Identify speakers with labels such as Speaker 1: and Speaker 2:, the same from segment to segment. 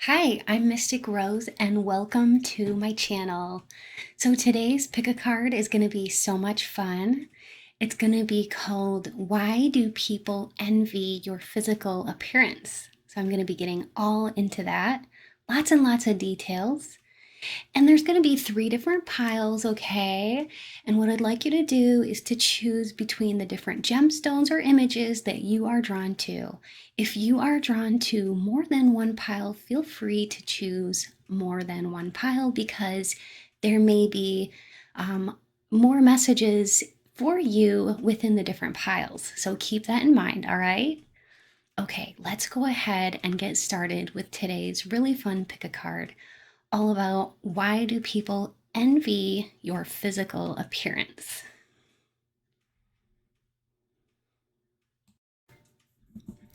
Speaker 1: Hi, I'm Mystic Rose and welcome to my channel. So today's pick a card is going to be so much fun. It's going to be called Why Do People Envy Your Physical Appearance? So I'm going to be getting all into that. Lots and lots of details. And there's going to be 3 different piles, okay? And what I'd like you to do is to choose between the different gemstones or images that you are drawn to. If you are drawn to more than one pile, feel free to choose more than one pile because there may be more messages for you within the different piles. So keep that in mind, all right? Okay, let's go ahead and get started with today's really fun pick a card all about why do people envy your physical appearance.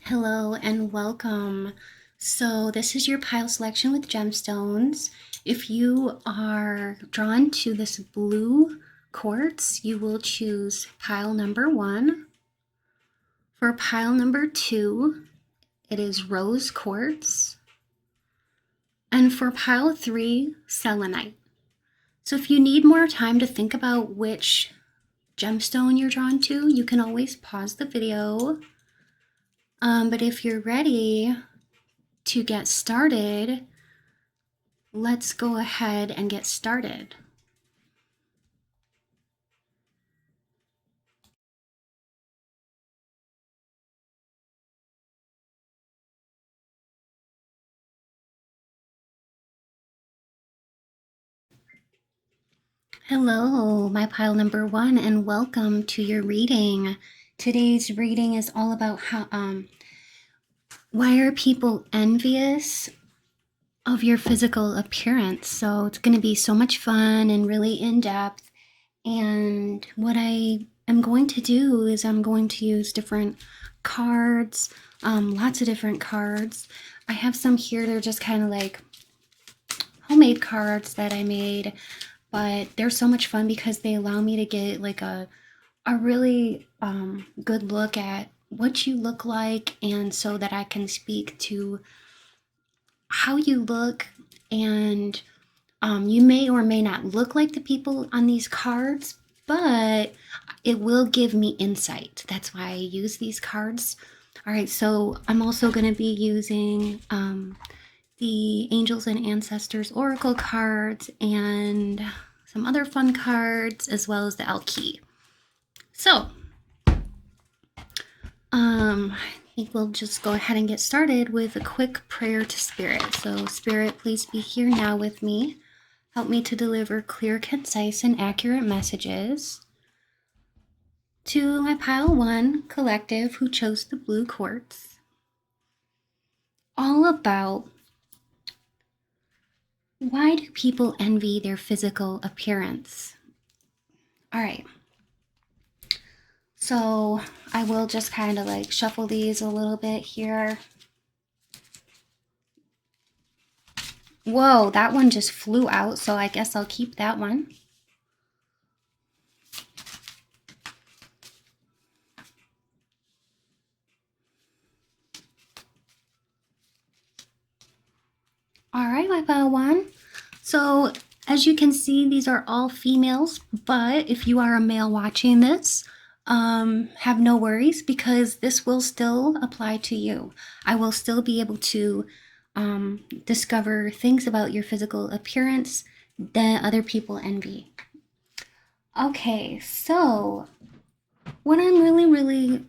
Speaker 1: Hello and welcome. So this is your pile selection with gemstones. If you are drawn to this blue quartz, you will choose pile number 1. For pile number 2, it is rose quartz. And for pile 3, selenite. So if you need more time to think about which gemstone you're drawn to, you can always pause the video. But if you're ready to get started, let's go ahead and get started. Hello, my pile number 1, and welcome to your reading. Today's reading is all about why are people envious of your physical appearance. So it's going to be so much fun and really in-depth. And what I am going to do is I'm going to use different cards, lots of different cards. I have some here, they're just kind of like homemade cards that I made, but they're so much fun because they allow me to get like a really good look at what you look like, and so that I can speak to how you look. And you may or may not look like the people on these cards, but it will give me insight. That's why I use these cards. All right, so I'm also going to be using the Angels and Ancestors Oracle cards and some other fun cards, as well as the Alki. So, I think we'll just go ahead and get started with a quick prayer to Spirit. So, Spirit, please be here now with me. Help me to deliver clear, concise, and accurate messages to my pile 1 collective who chose the blue quartz, all about why do people envy their physical appearance. All right, so I will just kind of like shuffle these a little bit here. Whoa, that one just flew out, so I guess I'll keep that one. All right, my pile 1. So as you can see, these are all females, but if you are a male watching this, have no worries, because this will still apply to you. I will still be able to discover things about your physical appearance that other people envy. Okay, so what I'm really,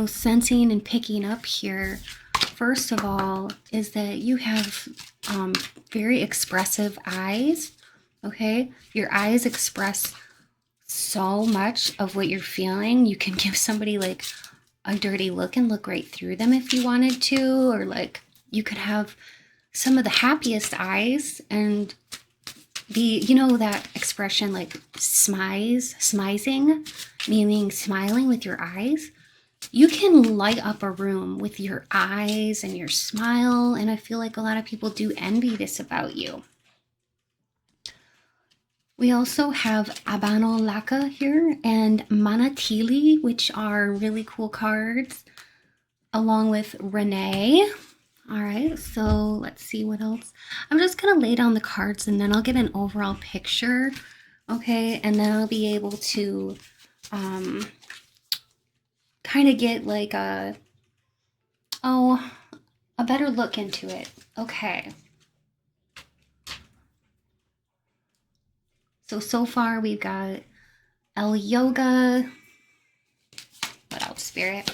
Speaker 1: sensing and picking up here, first of all, is that you have very expressive eyes, okay? Your eyes express so much of what you're feeling. You can give somebody like a dirty look and look right through them if you wanted to, or like you could have some of the happiest eyes and be, that expression like smizing, meaning smiling with your eyes. You can light up a room with your eyes and your smile, and I feel like a lot of people do envy this about you. We also have Abano Laka here and Manatili, which are really cool cards, along with Renee. All right, so let's see what else. I'm just gonna lay down the cards and then I'll get an overall picture, okay? And then I'll be able to um, kind of get like a better look into it. Okay. So far we've got L Yoga. What else, Spirit?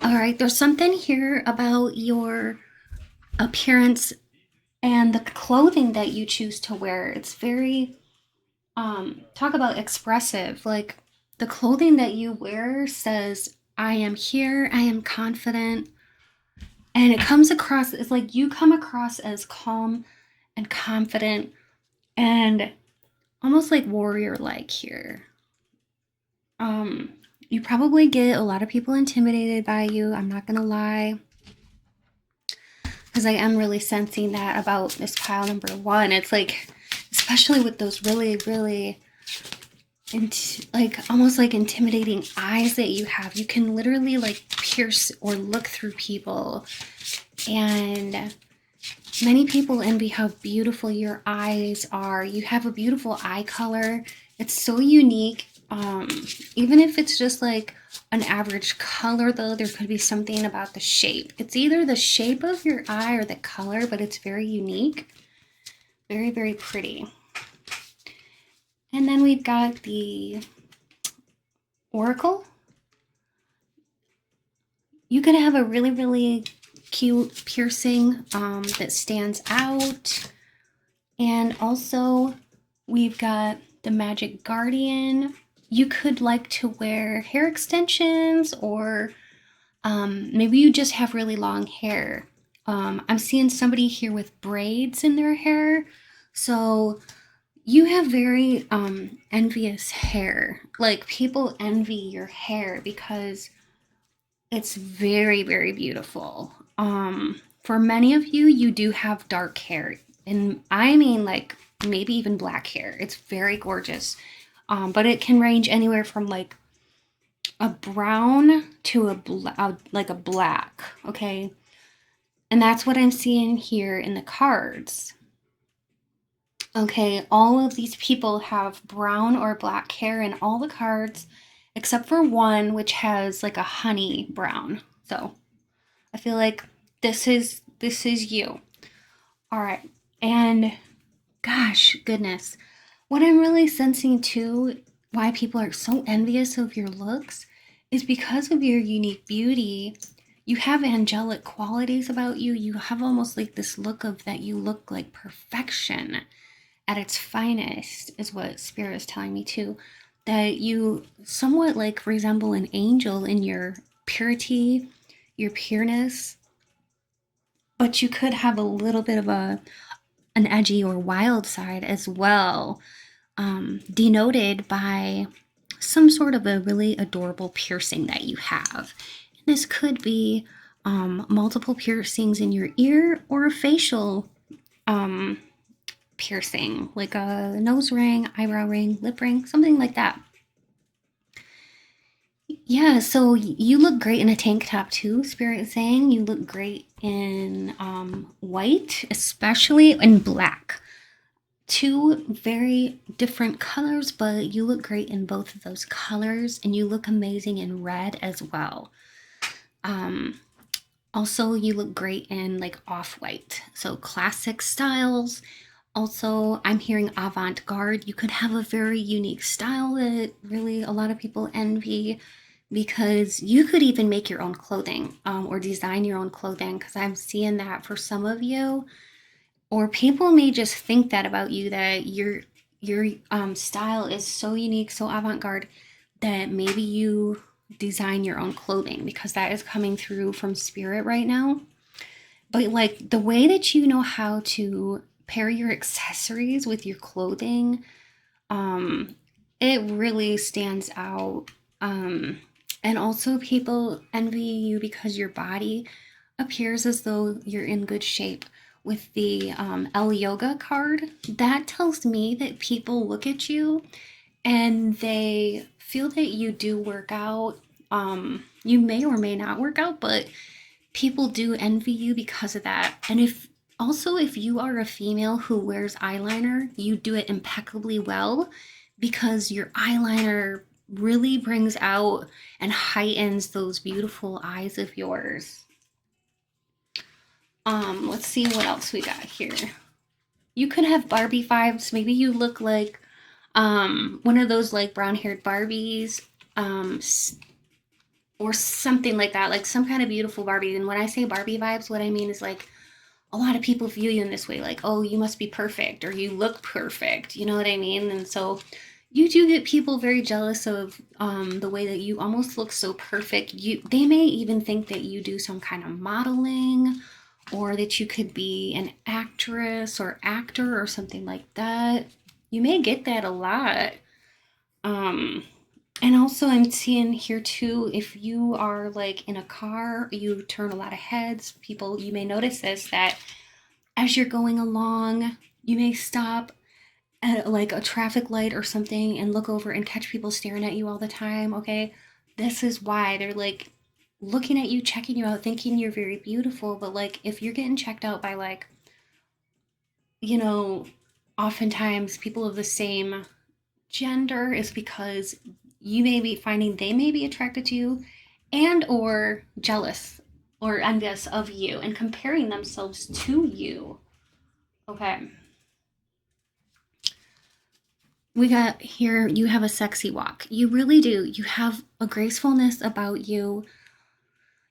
Speaker 1: All right, there's something here about your appearance and the clothing that you choose to wear. It's very talk about expressive. Like the clothing that you wear says, I am here, I am confident. And it comes across, it's like you come across as calm and confident and almost like warrior like here. You probably get a lot of people intimidated by you. I'm not gonna lie, because I am really sensing that about this pile number one. It's like, especially with those really, really, like almost like intimidating eyes that you have. You can literally like pierce or look through people, and many people envy how beautiful your eyes are. You have a beautiful eye color. It's so unique. Even if it's just like an average color, though, there could be something about the shape. It's either the shape of your eye or the color, but it's very unique. Very, very pretty. And then we've got the Oracle. You could have a really, really cute piercing that stands out. And also, we've got the Magic Guardian. You could like to wear hair extensions, or maybe you just have really long hair. I'm seeing somebody here with braids in their hair. So you have very envious hair. Like people envy your hair because it's very, very beautiful. For many of you, you do have dark hair. And I mean like maybe even black hair. It's very gorgeous. But it can range anywhere from like a brown to like a black, okay? And that's what I'm seeing here in the cards. Okay, all of these people have brown or black hair in all the cards, except for one which has like a honey brown. So I feel like this is you. All right, and gosh, goodness, what I'm really sensing too, why people are so envious of your looks, is because of your unique beauty. You have angelic qualities about you. You have almost like this look of that you look like perfection at its finest, is what Spirit is telling me too. That you somewhat like resemble an angel in your purity, your pureness, but you could have a little bit of an edgy or wild side as well, denoted by some sort of a really adorable piercing that you have. This could be multiple piercings in your ear or a facial piercing, like a nose ring, eyebrow ring, lip ring, something like that. Yeah, so you look great in a tank top too, Spirit is saying. You look great in white, especially in black. Two very different colors, but you look great in both of those colors, and you look amazing in red as well. Also, you look great in like off-white, so classic styles. Also, I'm hearing avant-garde. You could have a very unique style that really a lot of people envy, because you could even make your own clothing, or design your own clothing, because I'm seeing that for some of you. Or people may just think that about you, that your style is so unique, so avant-garde, that maybe you design your own clothing, because that is coming through from Spirit right now. But like the way that you know how to pair your accessories with your clothing, it really stands out. And also people envy you because your body appears as though you're in good shape, with the L Yoga card, that tells me that people look at you and they feel that you do work out. You may or may not work out, but people do envy you because of that. And if you are a female who wears eyeliner, you do it impeccably well because your eyeliner really brings out and heightens those beautiful eyes of yours. Let's see what else we got here. You could have Barbie vibes. Maybe you look like one of those like brown-haired Barbies, or something like that, like some kind of beautiful Barbie. And when I say Barbie vibes, what I mean is like a lot of people view you in this way, like, oh, you must be perfect or you look perfect. You know what I mean? And so you do get people very jealous of the way that you almost look so perfect. They may even think that you do some kind of modeling or that you could be an actress or actor or something like that. You may get that a lot. Um, and also, I'm seeing here too, if you are like in a car, you turn a lot of heads. People, you may notice this, that as you're going along, you may stop at like a traffic light or something and look over and catch people staring at you all the time. Okay, this is why they're like looking at you, checking you out, thinking you're very beautiful. But like, if you're getting checked out by like, you know, oftentimes people of the same gender, is because you may be finding they may be attracted to you and or jealous or envious of you and comparing themselves to you. Okay. We got here, you have a sexy walk. You really do. You have a gracefulness about you.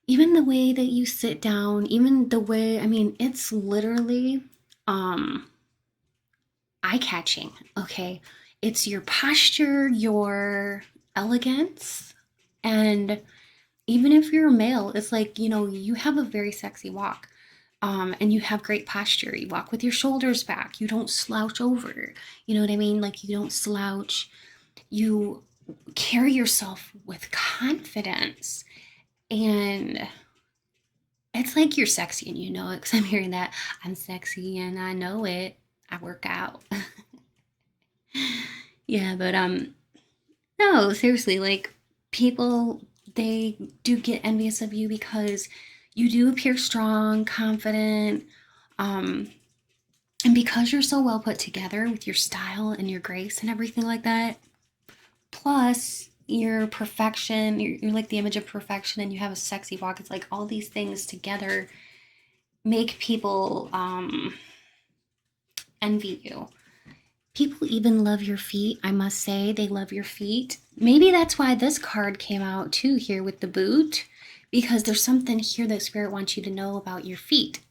Speaker 1: Even the way that you sit down, even the way, I mean, it's literally um eye-catching, okay? It's your posture, your elegance, and even if you're a male, it's like, you have a very sexy walk. And you have great posture. You walk with your shoulders back. You don't slouch over. You know what I mean? Like, you don't slouch. You carry yourself with confidence. And it's like you're sexy and you know it, because I'm hearing that. I'm sexy and I know it. I work out. Yeah, but no, seriously, like people, they do get envious of you because you do appear strong, confident, um, and because you're so well put together with your style and your grace and everything like that. Plus your perfection, you're like the image of perfection, and you have a sexy walk. It's like all these things together make people envy you. People even love your feet, I must say. They love your feet. Maybe that's why this card came out too here with the boot, because there's something here that Spirit wants you to know about your feet.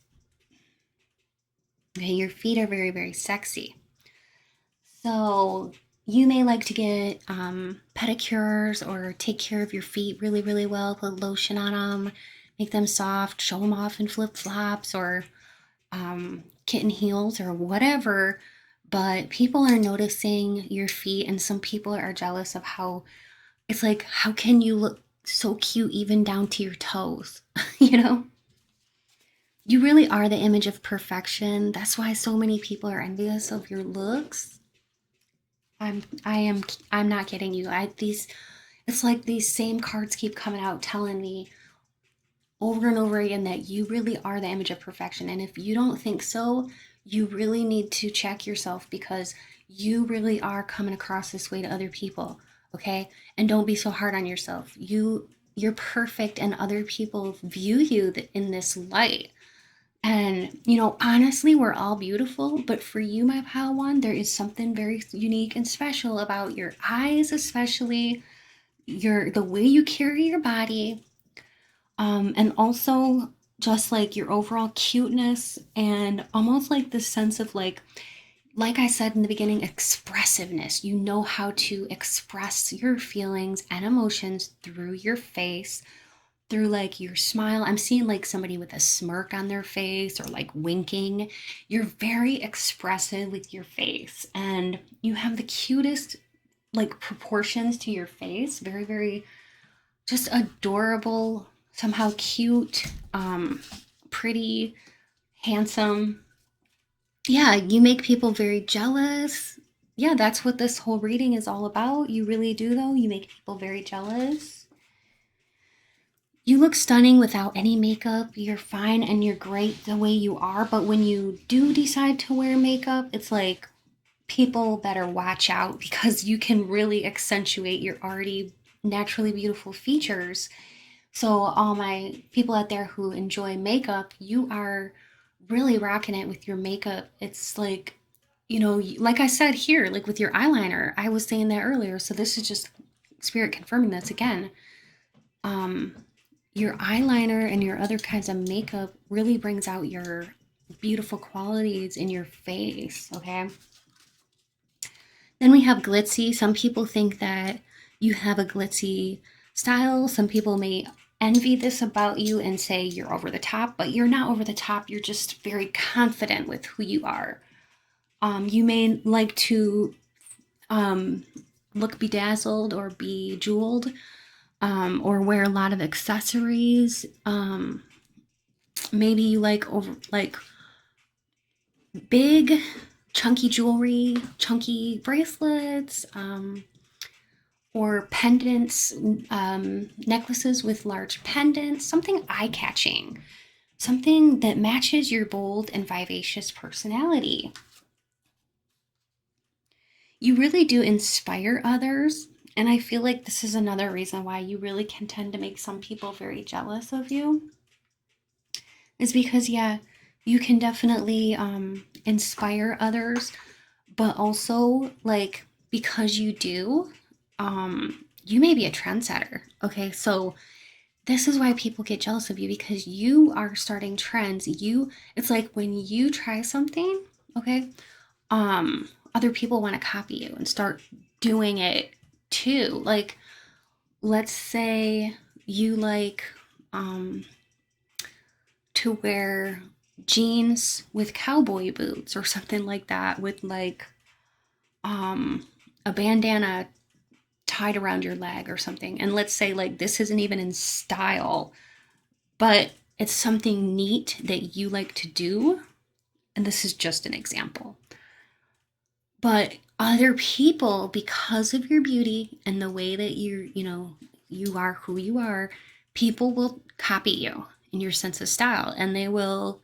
Speaker 1: Okay, your feet are very, very sexy. So you may like to get pedicures or take care of your feet really, really well, put lotion on them, make them soft, show them off in flip flops or kitten heels or whatever. But people are noticing your feet, and some people are jealous of how it's like, how can you look so cute even down to your toes? you know? You really are the image of perfection. That's why so many people are envious of your looks. I'm not kidding you. It's like these same cards keep coming out telling me over and over again that you really are the image of perfection. And if you don't think so, you really need to check yourself, because you really are coming across this way to other people, okay? And don't be so hard on yourself. You're perfect, and other people view you in this light. And, honestly, we're all beautiful, but for you, my Padawan, there is something very unique and special about your eyes, especially the way you carry your body, and also just like your overall cuteness, and almost like this sense of like I said in the beginning, expressiveness. You know how to express your feelings and emotions through your face, through like your smile. I'm seeing like somebody with a smirk on their face or like winking. You're very expressive with your face, and you have the cutest like proportions to your face. Very, very just adorable, somehow cute, pretty, handsome. Yeah, you make people very jealous. Yeah, that's what this whole reading is all about. You really do, though. You make people very jealous. You look stunning without any makeup. You're fine and you're great the way you are. But when you do decide to wear makeup, it's like people better watch out because you can really accentuate your already naturally beautiful features. So, all my people out there who enjoy makeup, you are really rocking it with your makeup. It's like, like I said here, like with your eyeliner, I was saying that earlier. So, this is just spirit confirming this again. Um, your eyeliner and your other kinds of makeup really brings out your beautiful qualities in your face, okay? Then we have glitzy. Some people think that you have a glitzy style. Some people may envy this about you and say you're over the top, but you're not over the top. You're just very confident with who you are. You may like to um, look bedazzled or bejeweled, or wear a lot of accessories. Maybe you like big, chunky jewelry, chunky bracelets, or pendants, necklaces with large pendants, something eye catching, something that matches your bold and vivacious personality. You really do inspire others. And I feel like this is another reason why you really can tend to make some people very jealous of you, is because, yeah, you can definitely inspire others, but also, like, because you do, you may be a trendsetter. Okay, so this is why people get jealous of you because you are starting trends. It's like when you try something, okay, other people want to copy you and start doing it too. Like, let's say you like um to wear jeans with cowboy boots or something like that, with like um a bandana tied around your leg or something. And let's say like this isn't even in style, but it's something neat that you like to do. And this is just an example. But other people, because of your beauty and the way that you are who you are, people will copy you in your sense of style, and they will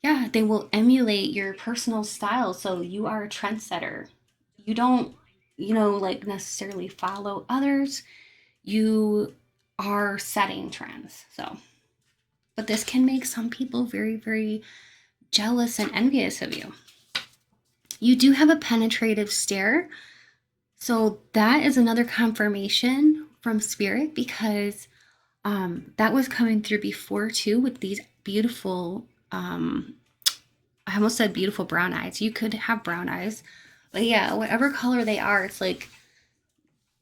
Speaker 1: emulate your personal style. So you are a trendsetter. You don't, like necessarily follow others. You are setting trends. So, but this can make some people very, very jealous and envious of you. You do have a penetrative stare. So that is another confirmation from spirit because that was coming through before too with these beautiful, I almost said beautiful brown eyes. You could have brown eyes, but yeah, whatever color they are, it's like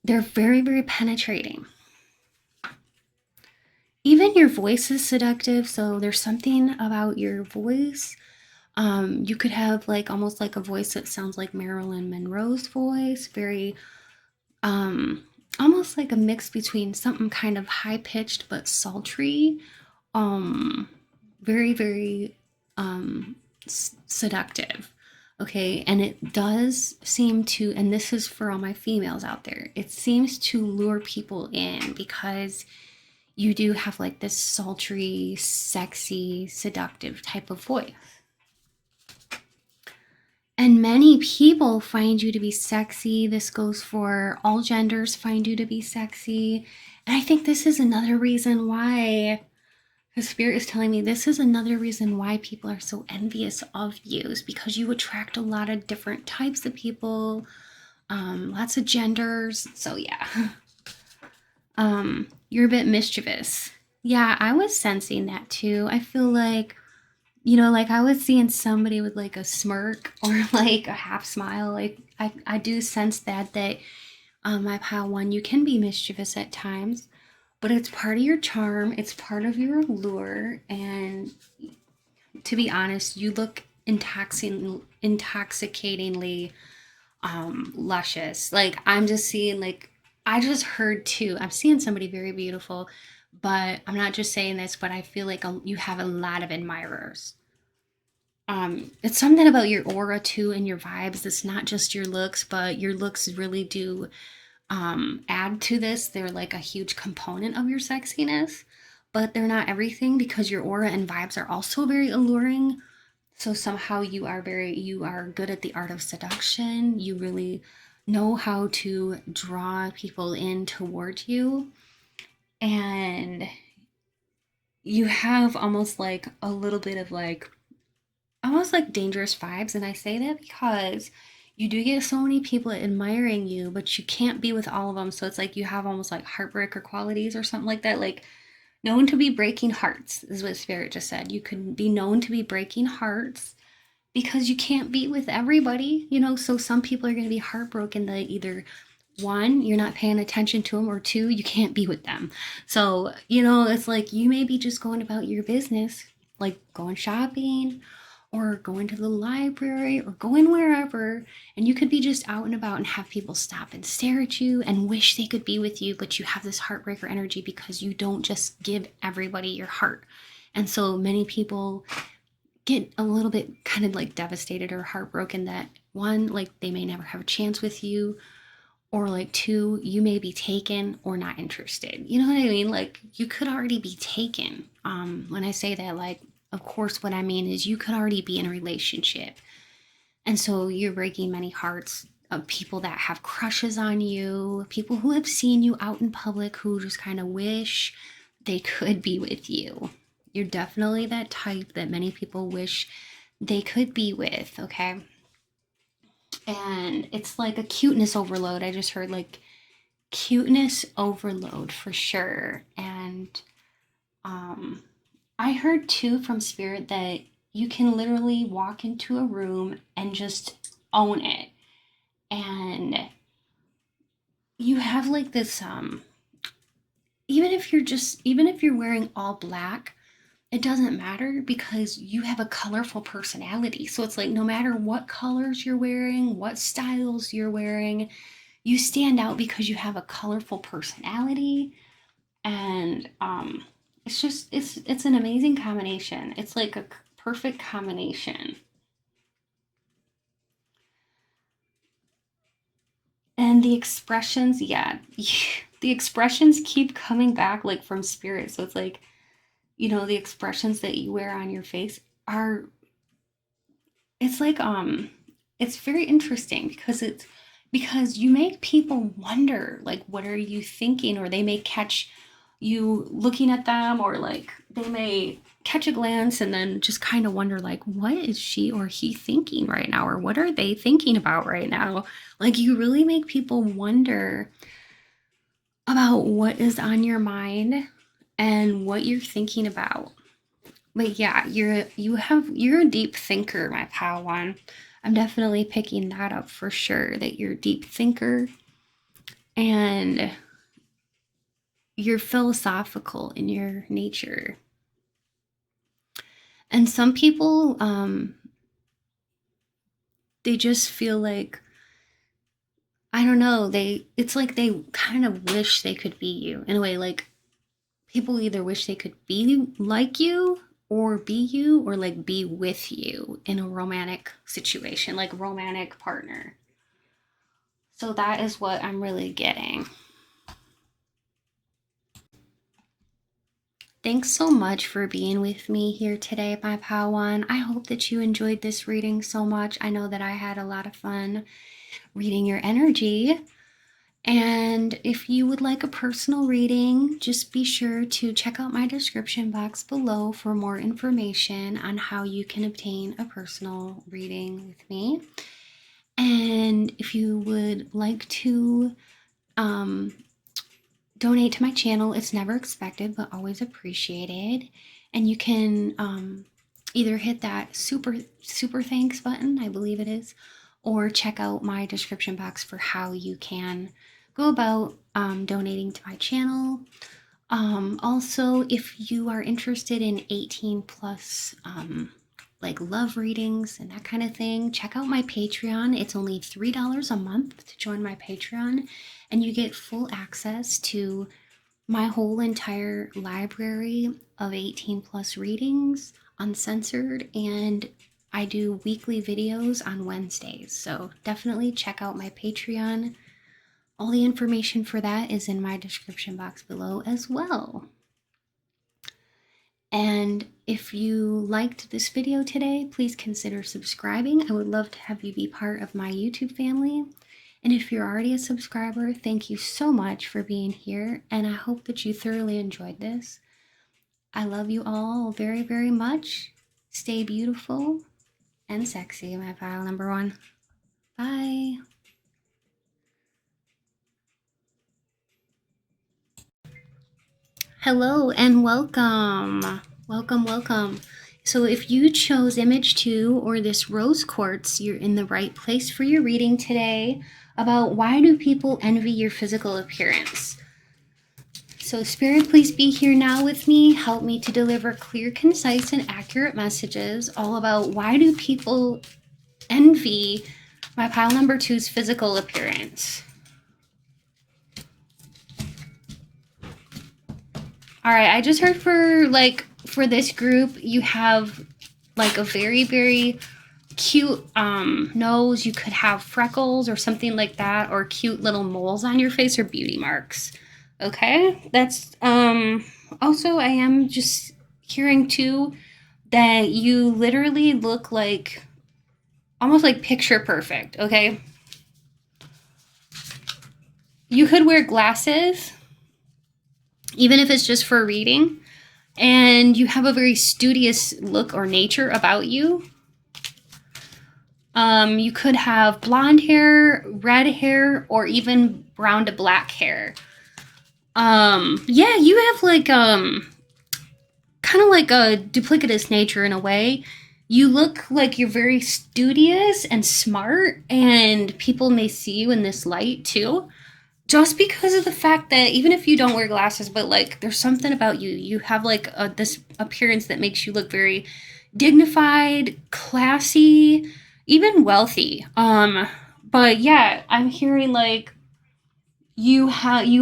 Speaker 1: they're very, very penetrating. Even your voice is seductive. So there's something about your voice. You could have like almost like a voice that sounds like Marilyn Monroe's voice, very um almost like a mix between something kind of high pitched but sultry, um very, very seductive. Okay, and it does seem to, and this is for all my females out there, it seems to lure people in because you do have like this sultry, sexy, seductive type of voice. And many people find you to be sexy. This goes for all genders, find you to be sexy. And I think this is another reason why, the spirit is telling me this is another reason why people are so envious of you, is because you attract a lot of different types of people, lots of genders. So, yeah. You're a bit mischievous. Yeah, I was sensing that too. I feel like, like I was seeing somebody with like a smirk or like a half smile. Like I do sense that my pile one, you can be mischievous at times, but it's part of your charm. It's part of your allure. And to be honest, you look intoxicatingly luscious. Like I'm just seeing like I just heard too. I'm seeing somebody very beautiful, but I'm not just saying this, but I feel like you have a lot of admirers. It's something about your aura too and your vibes. It's not just your looks, but your looks really do add to this. They're like a huge component of your sexiness, but they're not everything because your aura and vibes are also very alluring. So somehow you are good at the art of seduction. You really know how to draw people in toward you, and you have almost like a little bit of like almost like dangerous vibes. And I say that because you do get so many people admiring you, but you can't be with all of them. So it's like you have almost like heartbreaker qualities or something like that. Like known to be breaking hearts is what Spirit just said. You could be known to be breaking hearts because you can't be with everybody, you know. So some people are going to be heartbroken that either one, you're not paying attention to them, or two, you can't be with them. So, you know, it's like you may be just going about your business, like going shopping or going to the library or going wherever, and you could be just out and about and have people stop and stare at you and wish they could be with you, but you have this heartbreaker energy because you don't just give everybody your heart. And so many people get a little bit kind of like devastated or heartbroken that one, like they may never have a chance with you, or like two, you may be taken or not interested. You know what I mean? Like you could already be taken. When I say that, like, of course, what I mean is you could already be in a relationship. And so you're breaking many hearts of people that have crushes on you, people who have seen you out in public who just kind of wish they could be with you. You're definitely that type that many people wish they could be with, okay? And it's like a cuteness overload. I just heard like cuteness overload for sure. And um, I heard too from Spirit that you can literally walk into a room and just own it. And you have like this even if you're wearing all black, it doesn't matter because you have a colorful personality. So it's like no matter what colors you're wearing, what styles you're wearing, you stand out because you have a colorful personality. And it's just it's an amazing combination. It's like a perfect combination. And the expressions, yeah, the expressions keep coming back like from Spirit. So it's like, you know, the expressions that you wear on your face are, it's like it's very interesting because you make people wonder like what are you thinking, or they may catch you looking at them, or like they may catch a glance and then just kind of wonder like what is she or he thinking right now, or what are they thinking about right now. Like you really make people wonder about what is on your mind and what you're thinking about. But yeah, you're a deep thinker, my Padawan. I'm definitely picking that up for sure, that you're a deep thinker and you're philosophical in your nature. And some people, they just feel like, I don't know, it's like they kind of wish they could be you in a way. Like people either wish they could be like you or be you, or like be with you in a romantic situation, like romantic partner. So that is what I'm really getting. Thanks so much for being with me here today, my Padawan. I hope that you enjoyed this reading so much. I know that I had a lot of fun reading your energy. And if you would like a personal reading, just be sure to check out my description box below for more information on how you can obtain a personal reading with me. And if you would like to donate to my channel, it's never expected but always appreciated. And you can either hit that super thanks button, I believe it is, or check out my description box for how you can go about donating to my channel. Also, if you are interested in 18 plus like love readings and that kind of thing, check out my Patreon. It's only $3 a month to join my Patreon, and you get full access to my whole entire library of 18 plus readings, uncensored, and I do weekly videos on Wednesdays, so definitely check out my Patreon. All the information for that is in my description box below as well. And if you liked this video today, please consider subscribing. I would love to have you be part of my YouTube family. And if you're already a subscriber, thank you so much for being here, and I hope that you thoroughly enjoyed this. I love you all very, very much. Stay beautiful and sexy, my pile number one. Bye. Hello and welcome. Welcome. So if you chose image 2 or this rose quartz, you're in the right place for your reading today about why do people envy your physical appearance. So Spirit, please be here now with me. Help me to deliver clear, concise, and accurate messages all about why do people envy my pile number 2's physical appearance. All right, I just heard for this group, you have like a very, very cute nose. You could have freckles or something like that, or cute little moles on your face or beauty marks. Okay, that's also I am just hearing too that you literally look like almost like picture perfect. Okay, you could wear glasses even if it's just for reading, and you have a very studious look or nature about you. You could have blonde hair, red hair, or even brown to black hair. Yeah, you have like kind of like a duplicitous nature in a way. You look like you're very studious and smart, and people may see you in this light too. Just because of the fact that even if you don't wear glasses, but like there's something about you, you have like this appearance that makes you look very dignified, classy, even wealthy. But yeah, I'm hearing like you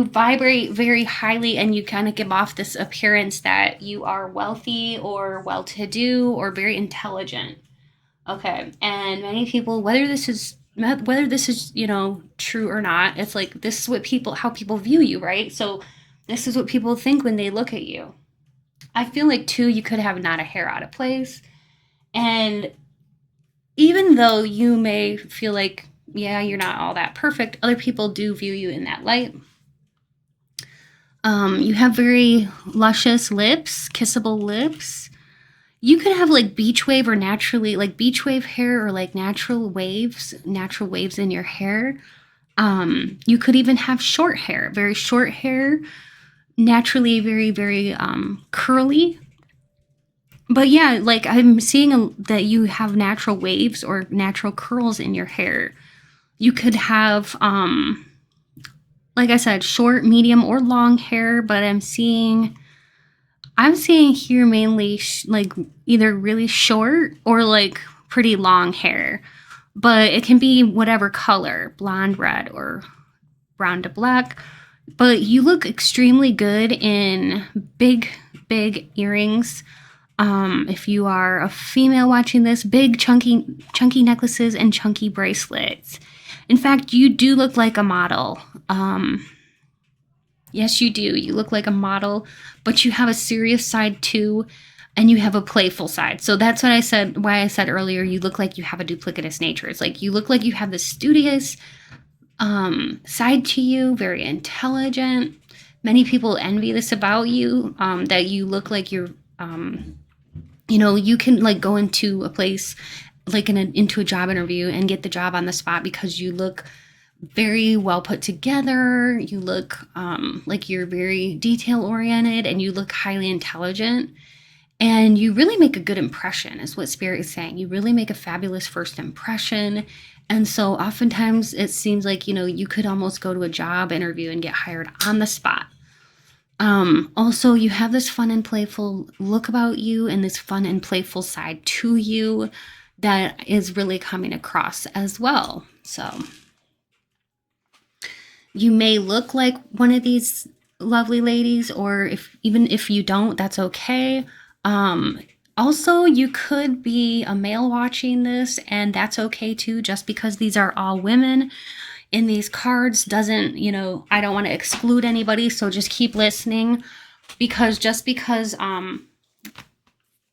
Speaker 1: vibrate very highly, and you kind of give off this appearance that you are wealthy or well-to-do or very intelligent. Okay, and many people, whether this is true or not, it's like this is what how people view you, right? So this is what people think when they look at you. I feel like too, you could have not a hair out of place, and even though you may feel like, yeah, you're not all that perfect, other people do view you in that light. You have very luscious lips, kissable lips. You could have like beach wave or naturally like beach wave hair, or like natural waves in your hair. You could even have short hair, very short hair, naturally very, very curly. But yeah, like I'm seeing that you have natural waves or natural curls in your hair. You could have, like I said, short, medium, or long hair, but I'm seeing here mainly like either really short or like pretty long hair. But it can be whatever color, blonde, red, or brown to black. But you look extremely good in big earrings. If you are a female watching this, big chunky necklaces and chunky bracelets. In fact, you do look like a model. Yes, you do. You look like a model, but you have a serious side too, and you have a playful side. So that's what I said, why I said earlier, you look like you have a duplicitous nature. It's like you look like you have this studious side to you, very intelligent. Many people envy this about you, that you look like you're, you can like go into a place like into a job interview and get the job on the spot because you look very well put together. You look like you're very detail oriented, and you look highly intelligent, and you really make a good impression is what Spirit is saying. You really make a fabulous first impression. And so oftentimes it seems like, you could almost go to a job interview and get hired on the spot. Also, you have this fun and playful look about you, and this fun and playful side to you that is really coming across as well. So you may look like one of these lovely ladies, or even if you don't, that's okay. Also, you could be a male watching this, and that's okay too. Just because these are all women in these cards doesn't, you know, I don't want to exclude anybody, so just keep listening. Because just because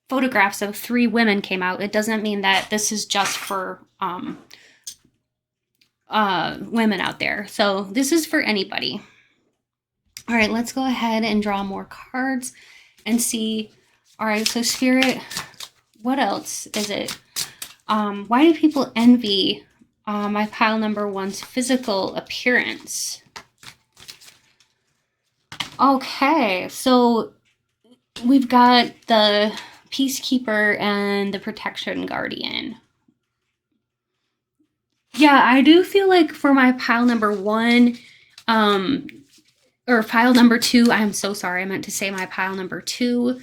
Speaker 1: photographs of 3 women came out, it doesn't mean that this is just for women out there. So this is for anybody. All right, let's go ahead and draw more cards and see. All right, so Spirit, what else is it? Why do people envy my pile number 1's physical appearance? Okay, so we've got the Peacekeeper and the Protection Guardian. Yeah, I do feel like for my pile number 1, or pile number 2, I'm so sorry, I meant to say my pile number 2,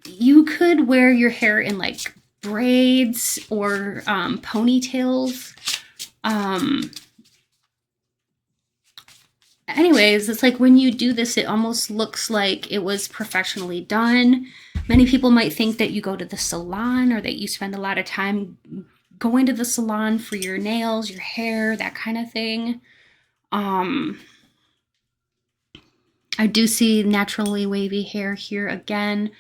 Speaker 1: you could wear your hair in like braids or ponytails. Anyways, it's like when you do this, it almost looks like it was professionally done. Many people might think that you go to the salon or that you spend a lot of time going to the salon for your nails, your hair, that kind of thing. I do see naturally wavy hair here again.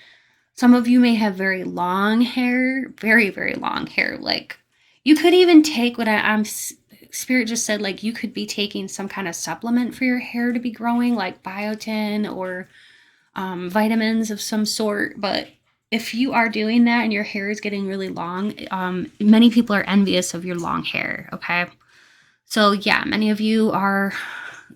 Speaker 1: Some of you may have very long hair, very, very long hair. Like you could even take what I'm Spirit just said, like you could be taking some kind of supplement for your hair to be growing, like biotin or vitamins of some sort. But if you are doing that and your hair is getting really long, many people are envious of your long hair, okay? So yeah, many of you are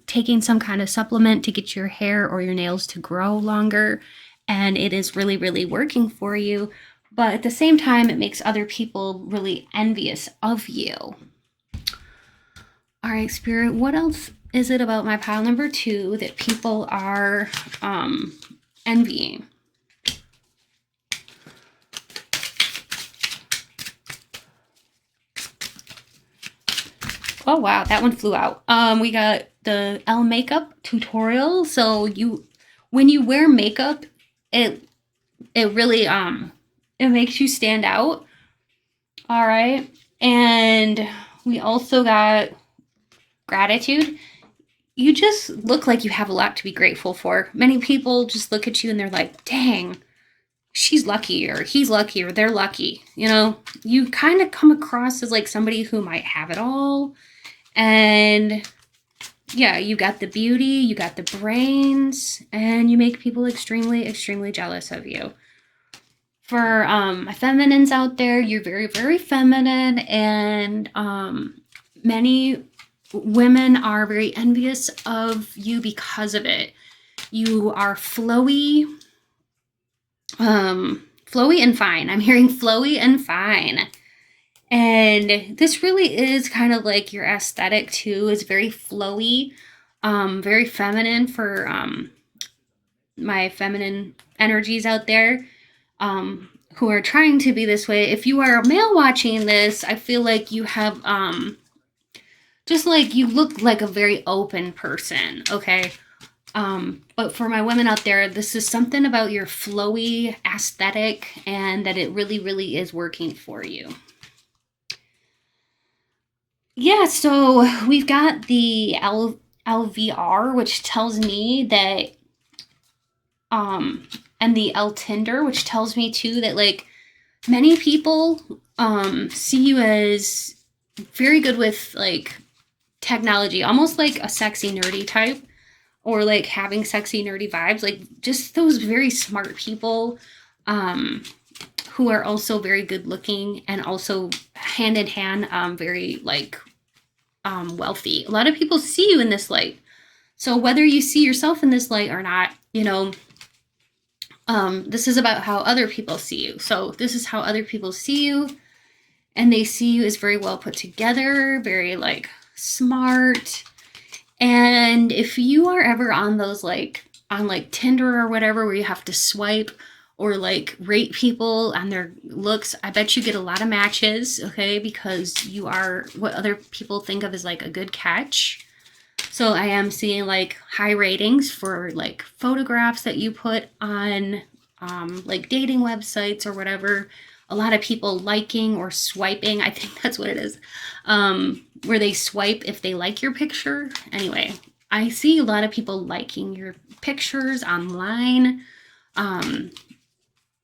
Speaker 1: taking some kind of supplement to get your hair or your nails to grow longer, and it is really, really working for you. But at the same time, it makes other people really envious of you. All right, Spirit, what else is it about my pile number 2 that people are envying? Oh wow, that one flew out. We got the L makeup tutorial. So when you wear makeup, it really it makes you stand out. All right, and we also got gratitude. You just look like you have a lot to be grateful for. Many people just look at you and they're like, dang, she's lucky, or he's lucky, or they're lucky. You know, you kind of come across as like somebody who might have it all. And yeah, you got the beauty, you got the brains, and you make people extremely, extremely jealous of you. For my feminines out there, you're very, very feminine, and many women are very envious of you because of it. You are flowy, flowy and fine. I'm hearing flowy and fine. And this really is kind of like your aesthetic too. It's very flowy, very feminine for my feminine energies out there who are trying to be this way. If you are a male watching this, I feel like you have just like you look like a very open person, okay? But for my women out there, this is something about your flowy aesthetic and that it really, really is working for you. Yeah, so we've got the LVR, which tells me that, and the L Tinder, which tells me too that like many people see you as very good with like technology, almost like a sexy nerdy type, or like having sexy nerdy vibes, like just those very smart people who are also very good looking and also hand in hand very like wealthy. A lot of people see you in this light. So whether you see yourself in this light or not, you know, this is about how other people see you. So this is how other people see you, and they see you as very well put together, very like smart. And if you are ever on those like on like Tinder or whatever where you have to swipe or like rate people on their looks, I bet you get a lot of matches, okay? Because you are what other people think of as like a good catch. So I am seeing like high ratings for like photographs that you put on like dating websites or whatever. A lot of people liking or swiping, I think that's what it is, where they swipe if they like your picture. Anyway, I see a lot of people liking your pictures online.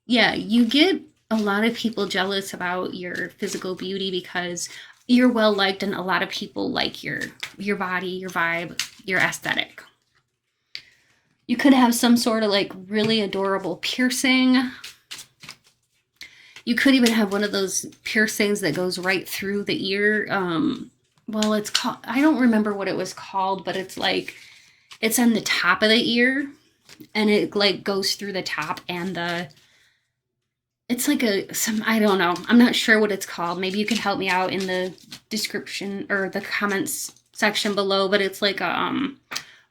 Speaker 1: Yeah, you get a lot of people jealous about your physical beauty because you're well liked, and a lot of people like your body, your vibe, your aesthetic. You could have some sort of like really adorable piercing. You could even have one of those piercings that goes right through the ear. Well, it's called, I don't remember what it was called, but it's like, it's on the top of the ear, and it like goes through the top and it's like I don't know. I'm not sure what it's called. Maybe you can help me out in the description or the comments section below, but it's like a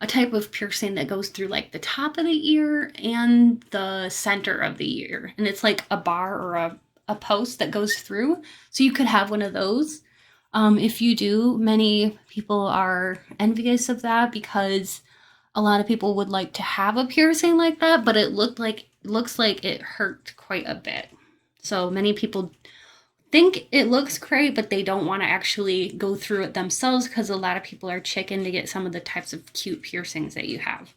Speaker 1: type of piercing that goes through like the top of the ear and the center of the ear. And it's like a bar or a post that goes through. So you could have one of those. If you do, many people are envious of that because a lot of people would like to have a piercing like that, but it looks like it hurt quite a bit. So many people think it looks great, but they don't want to actually go through it themselves because a lot of people are chicken to get some of the types of cute piercings that you have.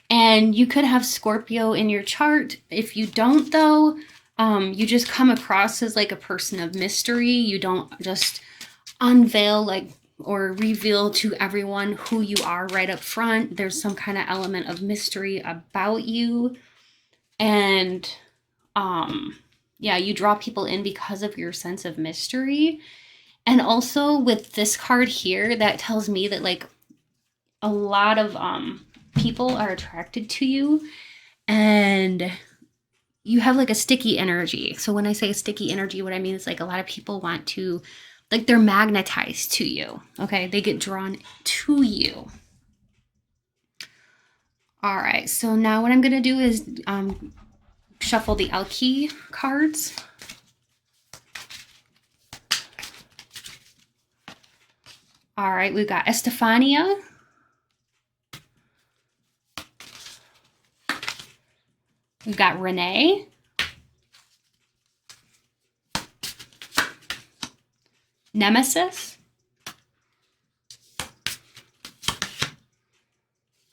Speaker 1: And you could have Scorpio in your chart. If you don't, though, you just come across as like a person of mystery. You don't just unveil like or reveal to everyone who you are right up front. There's some kind of element of mystery about you. And yeah, you draw people in because of your sense of mystery. And also with this card here, that tells me that like a lot of people are attracted to you, and you have like a sticky energy. So when I say sticky energy, what I mean is like a lot of people want to, like they're magnetized to you, okay? They get drawn to you. All right, so now what I'm gonna do is shuffle the Alki cards. All right, we've got Estefania. We've got Renee. Nemesis.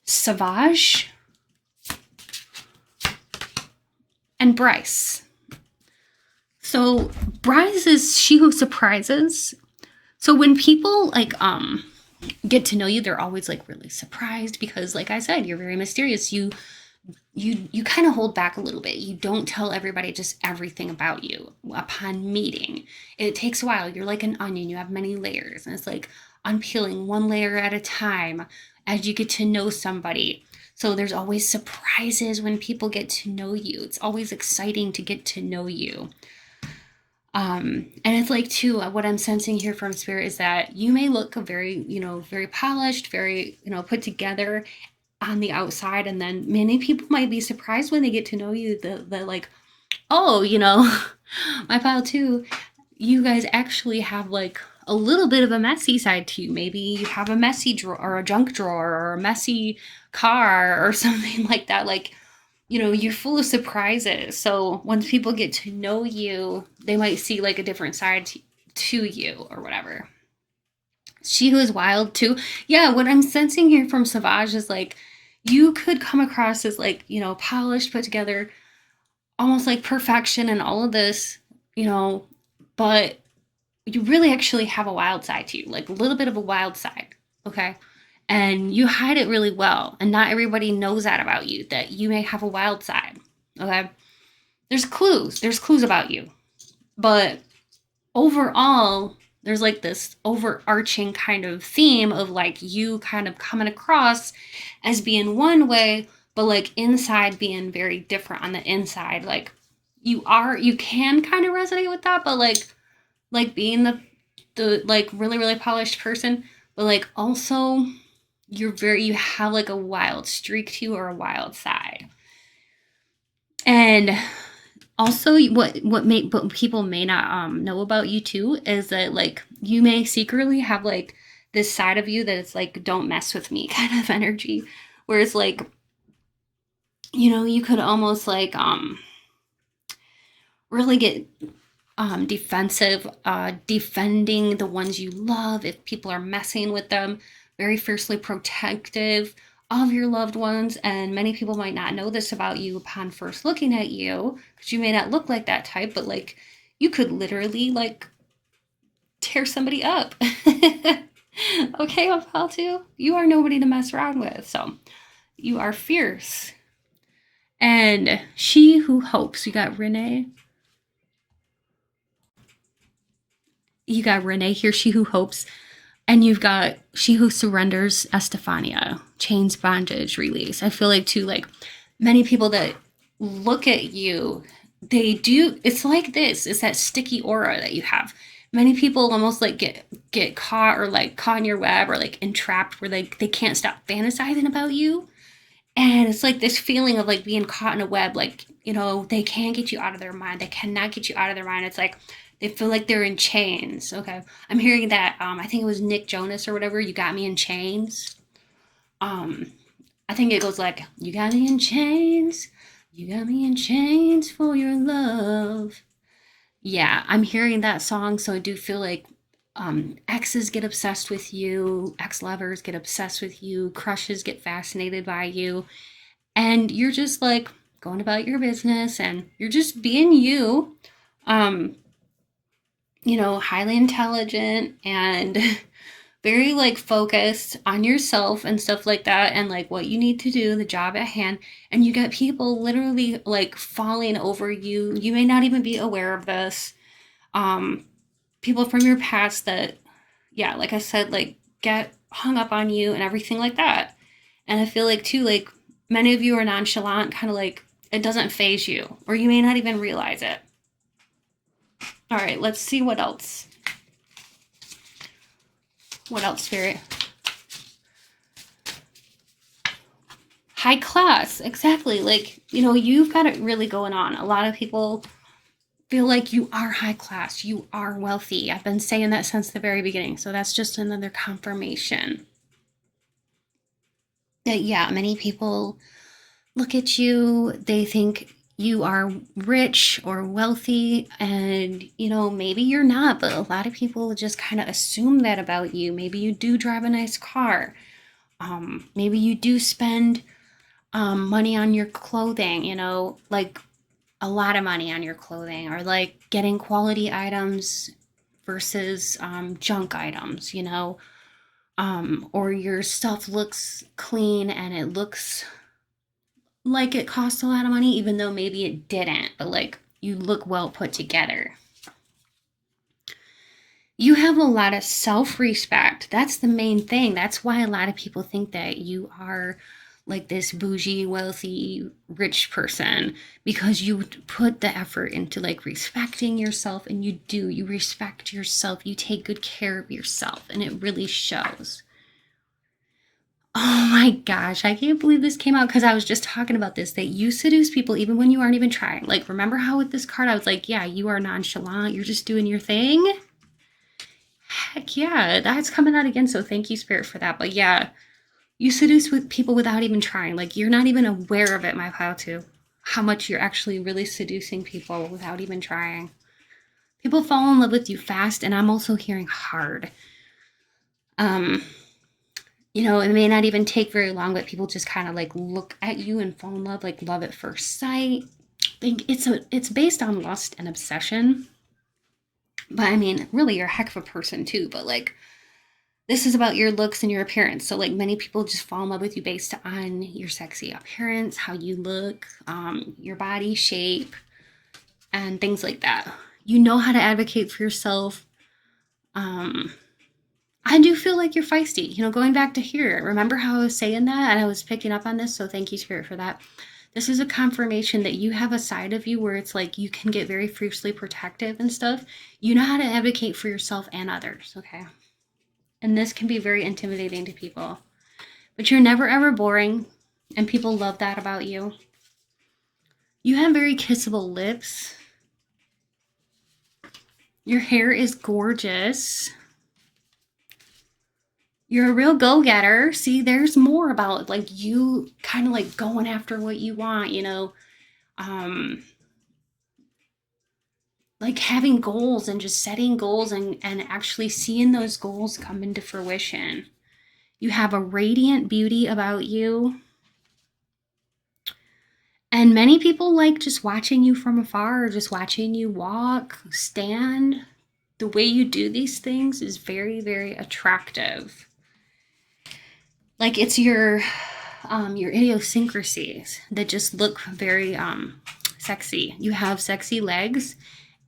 Speaker 1: Savage. And Bryce. So Bryce is she who surprises. So when people like get to know you, they're always like really surprised because like I said, you're very mysterious. You kind of hold back a little bit. You don't tell everybody just everything about you upon meeting. It takes a while. You're like an onion. You have many layers, and it's like unpeeling one layer at a time as you get to know somebody. So there's always surprises when people get to know you. It's always exciting to get to know you. And it's like too, what I'm sensing here from Spirit is that you may look very, very polished, very, put together on the outside, and then many people might be surprised when they get to know you that like, oh, my pile too, you guys actually have like a little bit of a messy side to you. Maybe you have a messy drawer or a junk drawer or a messy car or something like that. Like, you're full of surprises. So once people get to know you, they might see like a different side to you or whatever. She who is wild too. Yeah, what I'm sensing here from Savage is like, you could come across as like, polished, put together, almost like perfection and all of this, but you really actually have a wild side to you, like a little bit of a wild side, okay? And you hide it really well, and not everybody knows that about you, that you may have a wild side, okay? There's clues about you, but overall, there's like this overarching kind of theme of like you kind of coming across as being one way, but like inside being very different on the inside. Like you can kind of resonate with that, but like being the like really, really polished person, but like also you have like a wild streak to you or a wild side. And also what people may not know about you too is that like you may secretly have like this side of you that it's like, don't mess with me kind of energy, whereas like You could almost like really get defensive, defending the ones you love if people are messing with them, very fiercely protective of your loved ones. And many people might not know this about you upon first looking at you, because you may not look like that type, but like you could literally like tear somebody up. Okay, Opal, you are nobody to mess around with. So you are fierce. And she who hopes, you got Renee. You got Renee here, she who hopes. And you've got she who surrenders, Estefania, chains, bondage, release. I feel like too, like many people that look at you, they do. It's like this. It's that sticky aura that you have. Many people almost like get caught or like caught in your web or like entrapped where they can't stop fantasizing about you. And it's like this feeling of like being caught in a web, like, they can't get you out of their mind. They cannot get you out of their mind. It's like they feel like they're in chains. Okay. I'm hearing that, I think it was Nick Jonas or whatever, you got me in chains. Um, I think it goes like, you got me in chains. You got me in chains for your love. Yeah, I'm hearing that song, so I do feel like exes get obsessed with you, ex lovers get obsessed with you, crushes get fascinated by you, and you're just like going about your business and you're just being you. Um, highly intelligent and very like focused on yourself and stuff like that and like what you need to do, the job at hand. And you get people literally like falling over you. You may not even be aware of this. Um, People from your past that, yeah, like I said, like get hung up on you and everything like that. And I feel like too, like many of you are nonchalant, kind of like it doesn't phase you, or you may not even realize it. All right, let's see what else. What else, Spirit? High class, exactly. Like, you've got it really going on. A lot of people feel like you are high class, you are wealthy. I've been saying that since the very beginning. So that's just another confirmation that, yeah, many people look at you, they think you are rich or wealthy, and maybe you're not, but a lot of people just kind of assume that about you. Maybe you do drive a nice car. Maybe you do spend money on your clothing, like a lot of money on your clothing, or like getting quality items versus junk items, or your stuff looks clean and it looks like it costs a lot of money, even though maybe it didn't, but like you look well put together. You have a lot of self respect. That's the main thing. That's why a lot of people think that you are like this bougie, wealthy, rich person, because you put the effort into like respecting yourself, and you do. You respect yourself. You take good care of yourself, and it really shows. Oh my gosh, I can't believe this came out, because I was just talking about this, that you seduce people even when you aren't even trying. Like, remember how with this card I was like, yeah, you are nonchalant, you're just doing your thing? Heck yeah, that's coming out again, so thank you, Spirit, for that. But yeah, you seduce with people without even trying. Like, you're not even aware of it, my pal, too. How much you're actually really seducing people without even trying. People fall in love with you fast, and I'm also hearing hard. It may not even take very long, but people just kind of like look at you and fall in love, like love at first sight. It's based on lust and obsession. But I mean, really, you're a heck of a person too. But like, this is about your looks and your appearance. So like, many people just fall in love with you based on your sexy appearance, how you look, your body shape, and things like that. You know how to advocate for yourself. I do feel like you're feisty. Going back to here, remember how I was saying that and I was picking up on this? So thank you, Spirit, for that. This is a confirmation that you have a side of you where it's like you can get very fiercely protective and stuff. You know how to advocate for yourself and others, okay? And this can be very intimidating to people. But you're never ever boring, and people love that about you. You have very kissable lips. Your hair is gorgeous. You're a real go-getter. See, there's more about like you kind of like going after what you want, you know, um, like having goals and just setting goals and actually seeing those goals come into fruition. You have a radiant beauty about you. And many people like just watching you from afar or just watching you walk, stand. The way you do these things is very, very attractive. Like it's your idiosyncrasies that just look very sexy. You have sexy legs,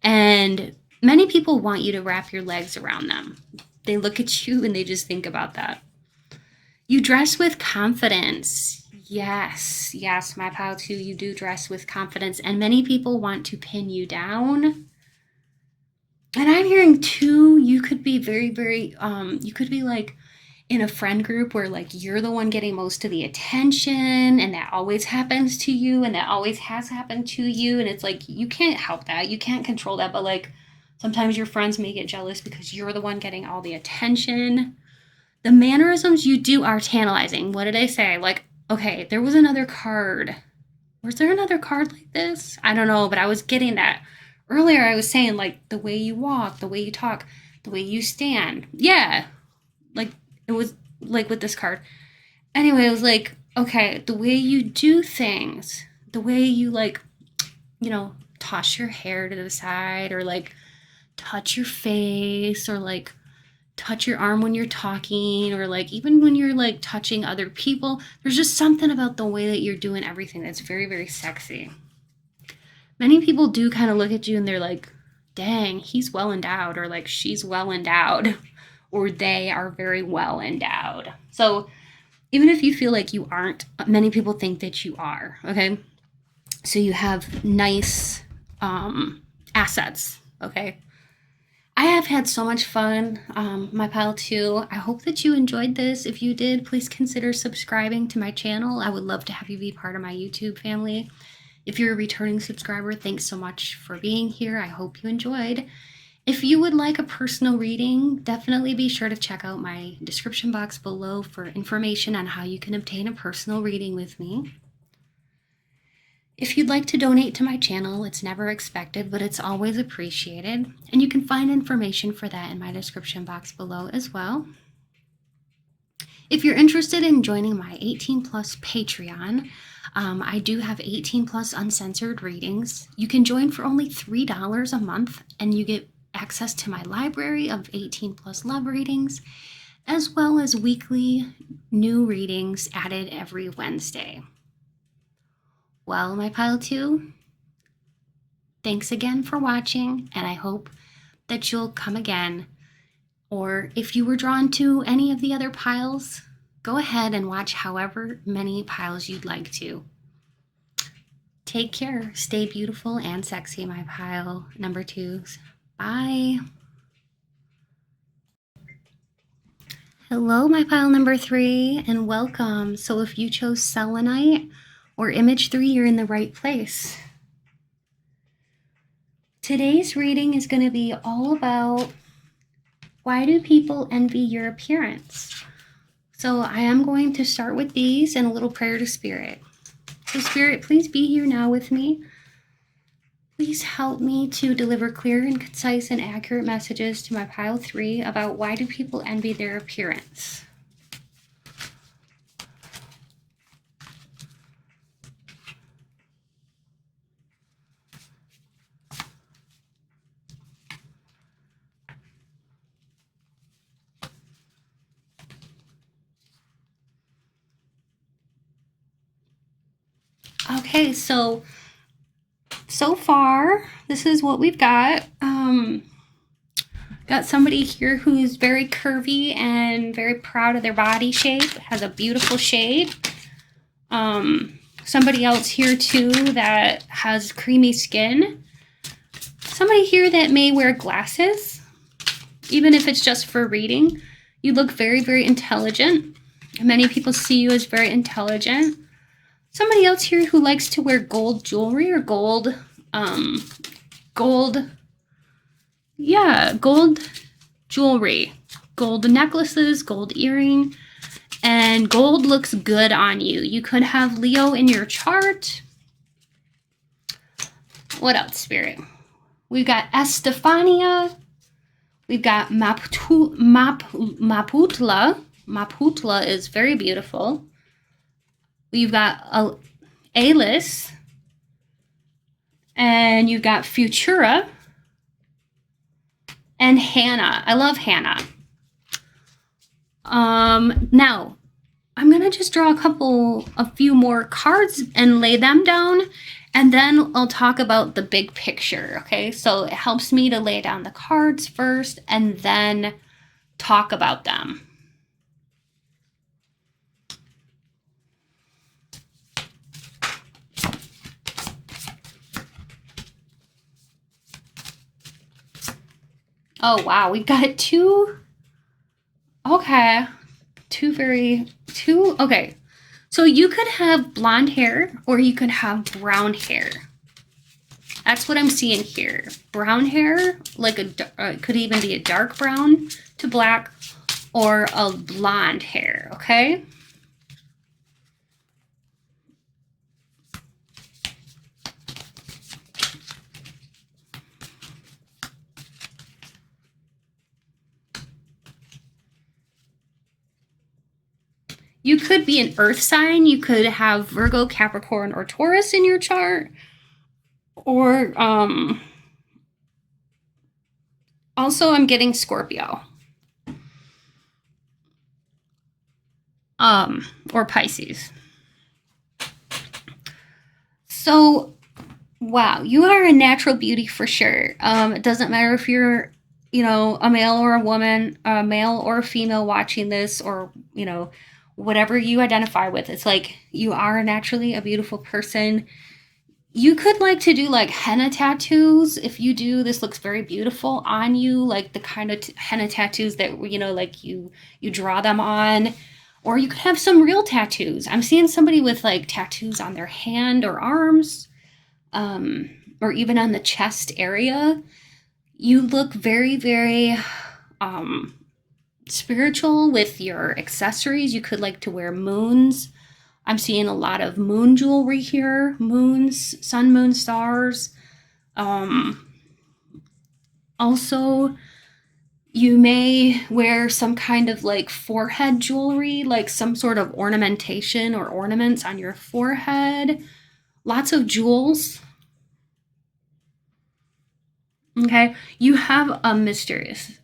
Speaker 1: and many people want you to wrap your legs around them. They look at you and they just think about that. You dress with confidence. Yes, yes, my pal too, you do dress with confidence, and many people want to pin you down. And I'm hearing too, you could be very, very, you could be like in a friend group where like you're the one getting most of the attention, and that always happens to you, and that always has happened to you. And it's like, you can't help that. You can't control that. But like sometimes your friends may get jealous because you're the one getting all the attention. The mannerisms you do are tantalizing. What did I say? Like, okay, there was another card. Was there another card like this? I don't know, but I was getting that. Earlier, I was saying, like, the way you walk, the way you talk, the way you stand. Yeah. Like, it was like with this card. Anyway, it was like, okay, the way you do things, the way you, like, you know, toss your hair to the side or, like, touch your face or, like, touch your arm when you're talking or like even when you're like touching other people. There's just something about the way that you're doing everything that's very, very sexy. Many people do kind of look at you and they're like, dang, he's well endowed, or like she's well endowed, or they are very well endowed. So even if you feel like you aren't, many people think that you are. Okay, so you have nice assets. Okay, I have had so much fun, my pal too. I hope that you enjoyed this. If you did, please consider subscribing to my channel. I would love to have you be part of my YouTube family. If you're a returning subscriber, thanks so much for being here. I hope you enjoyed. If you would like a personal reading, definitely be sure to check out my description box below for information on how you can obtain a personal reading with me. If you'd like to donate to my channel, it's never expected, but it's always appreciated. And you can find information for that in my description box below as well. If you're interested in joining my 18 plus Patreon, I do have 18 plus uncensored readings. You can join for only $3 a month, and you get access to my library of 18 plus love readings, as well as weekly new readings added every Wednesday. Well, my pile 2, thanks again for watching, and I hope that you'll come again. Or if you were drawn to any of the other piles, go ahead and watch however many piles you'd like to. Take care. Stay beautiful and sexy, my pile number 2s. Bye. Hello, my pile number 3, and welcome. So if you chose selenite or image 3, you're in the right place. Today's reading is going to be all about why do people envy your appearance? So I am going to start with these and a little prayer to Spirit. So Spirit, please be here now with me. Please help me to deliver clear and concise and accurate messages to my pile 3 about why do people envy their appearance. Okay, so far, this is what we've got. Got somebody here who's very curvy and very proud of their body shape, has a beautiful shape. Somebody else here too that has creamy skin. Somebody here that may wear glasses, even if it's just for reading. You look very, very intelligent. Many people see you as very intelligent. Somebody else here who likes to wear gold jewelry or gold jewelry. gold necklaces, gold earring, and gold looks good on you. You could have Leo in your chart. What else, Spirit? We've got Estefania. We've got Maputla. Maputla is very beautiful. We've got Alice. And you've got Futura. And Hannah. I love Hannah. Now, I'm going to just draw a few more cards and lay them down. And then I'll talk about the big picture, okay? So it helps me to lay down the cards first and then talk about them. Oh, wow. We've got two. Okay. Okay. So you could have blonde hair or you could have brown hair. That's what I'm seeing here. Brown hair, like it could even be a dark brown to black, or a blonde hair, okay? You could be an earth sign. You could have Virgo, Capricorn, or Taurus in your chart. Or also I'm getting Scorpio. Or Pisces. So, wow, you are a natural beauty for sure. It doesn't matter if you're, you know, a male or a woman, a male or a female watching this, or, you know, whatever you identify with. It's like you are naturally a beautiful person. You could like to do like henna tattoos. If you do, this looks very beautiful on you, like the kind of henna tattoos that, you know, like you draw them on. Or you could have some real tattoos. I'm seeing somebody with like tattoos on their hand or arms, or even on the chest area. You look very, very spiritual with your accessories. You could like to wear moons. I'm seeing a lot of moon jewelry here. Moons, sun, moon, stars. Also, you may wear some kind of like forehead jewelry, like some sort of ornamentation or ornaments on your forehead. Lots of jewels. Okay, you have a mysteriousness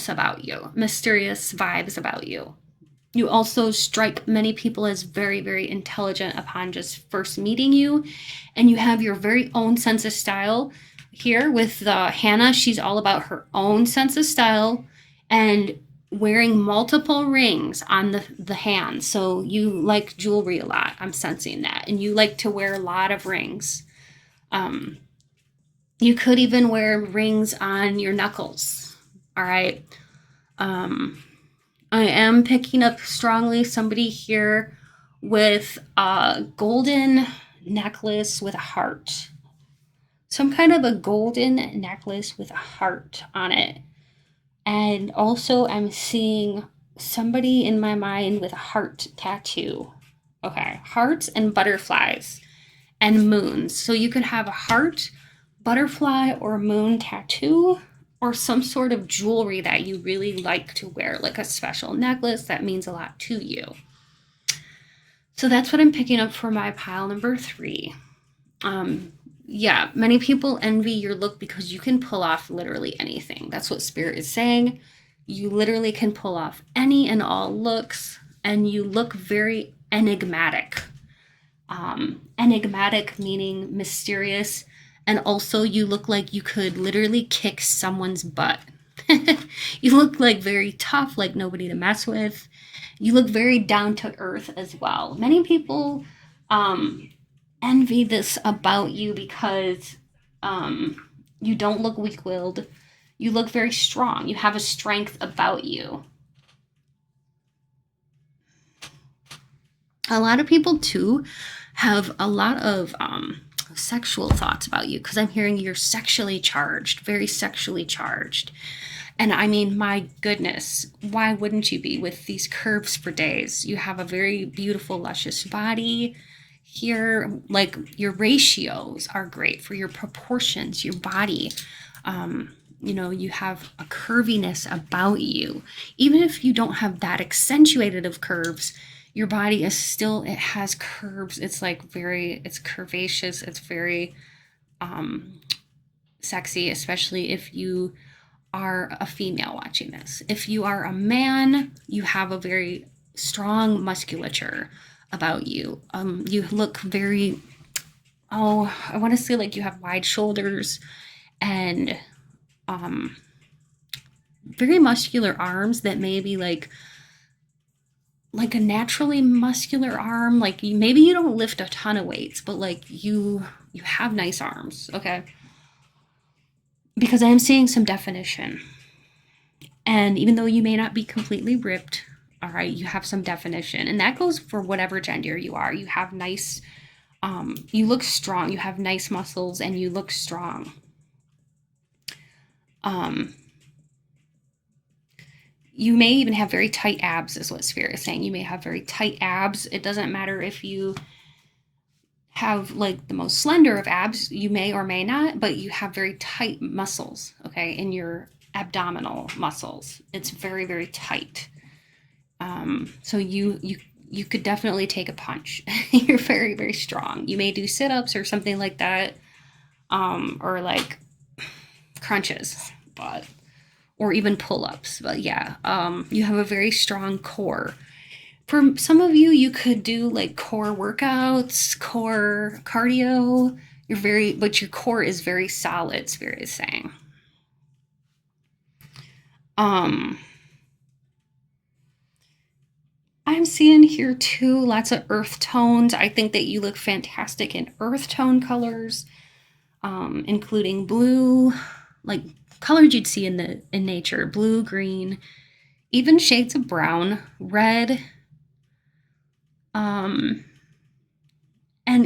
Speaker 1: about you, mysterious vibes about you. You also strike many people as very, very intelligent upon just first meeting you. And you have your very own sense of style. Here with Hannah, she's all about her own sense of style and wearing multiple rings on the hand. So you like jewelry a lot. I'm sensing that. And you like to wear a lot of rings. You could even wear rings on your knuckles. All right. I am picking up strongly somebody here with a golden necklace with a heart. Some kind of a golden necklace with a heart on it. And also I'm seeing somebody in my mind with a heart tattoo. Okay, hearts and butterflies and moons. So you could have a heart, butterfly, or moon tattoo, or some sort of jewelry that you really like to wear, like a special necklace that means a lot to you. So that's what I'm picking up for my pile number 3. Yeah, many people envy your look because you can pull off literally anything. That's what Spirit is saying. You literally can pull off any and all looks, and you look very enigmatic. Enigmatic meaning mysterious. And also you look like you could literally kick someone's butt. You look like very tough, like nobody to mess with. You look very down to earth as well. Many people envy this about you because you don't look weak-willed. You look very strong. You have a strength about you. A lot of people too have a lot of sexual thoughts about you, because I'm hearing you're sexually charged, very sexually charged. And I mean, my goodness, why wouldn't you be with these curves for days? You have a very beautiful, luscious body here. Like your ratios are great for your proportions, your body. You have a curviness about you. Even if you don't have that accentuated of curves, your body is still, it has curves. It's like it's curvaceous. It's very sexy, especially if you are a female watching this. If you are a man, you have a very strong musculature about you. You look very, I want to say like you have wide shoulders and very muscular arms that maybe like a naturally muscular arm. Like maybe you don't lift a ton of weights, but like you have nice arms, okay? Because I am seeing some definition. And even though you may not be completely ripped, all right, you have some definition. And that goes for whatever gender you are. You have nice, you look strong. You have nice muscles and you look strong. You may even have very tight abs, is what Spirit is saying. You may have very tight abs. It doesn't matter if you have like the most slender of abs, you may or may not, but you have very tight muscles, okay, in your abdominal muscles. It's very, very tight. So you could definitely take a punch. You're very, very strong. You may do sit-ups or something like that, or like crunches, or even pull-ups. But yeah, you have a very strong core. For some of you, you could do like core workouts, core cardio. But your core is very solid, Spirit is saying. I'm seeing here too lots of earth tones. I think that you look fantastic in earth tone colors, including blue, like colors you'd see in nature, blue, green, even shades of brown, red, and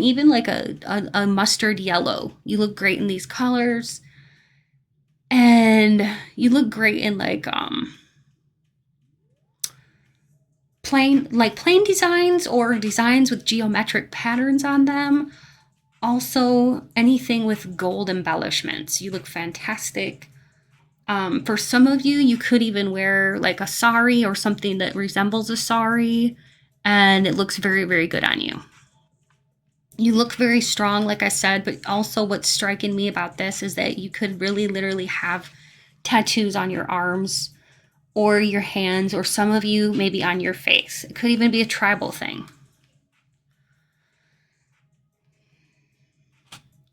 Speaker 1: even like a mustard yellow. You look great in these colors, and you look great in like plain designs or designs with geometric patterns on them. Also, anything with gold embellishments. You look fantastic. For some of you, you could even wear like a sari or something that resembles a sari, and it looks very, very good on you. You look very strong, like I said, but also what's striking me about this is that you could really literally have tattoos on your arms or your hands, or some of you maybe on your face. It could even be a tribal thing.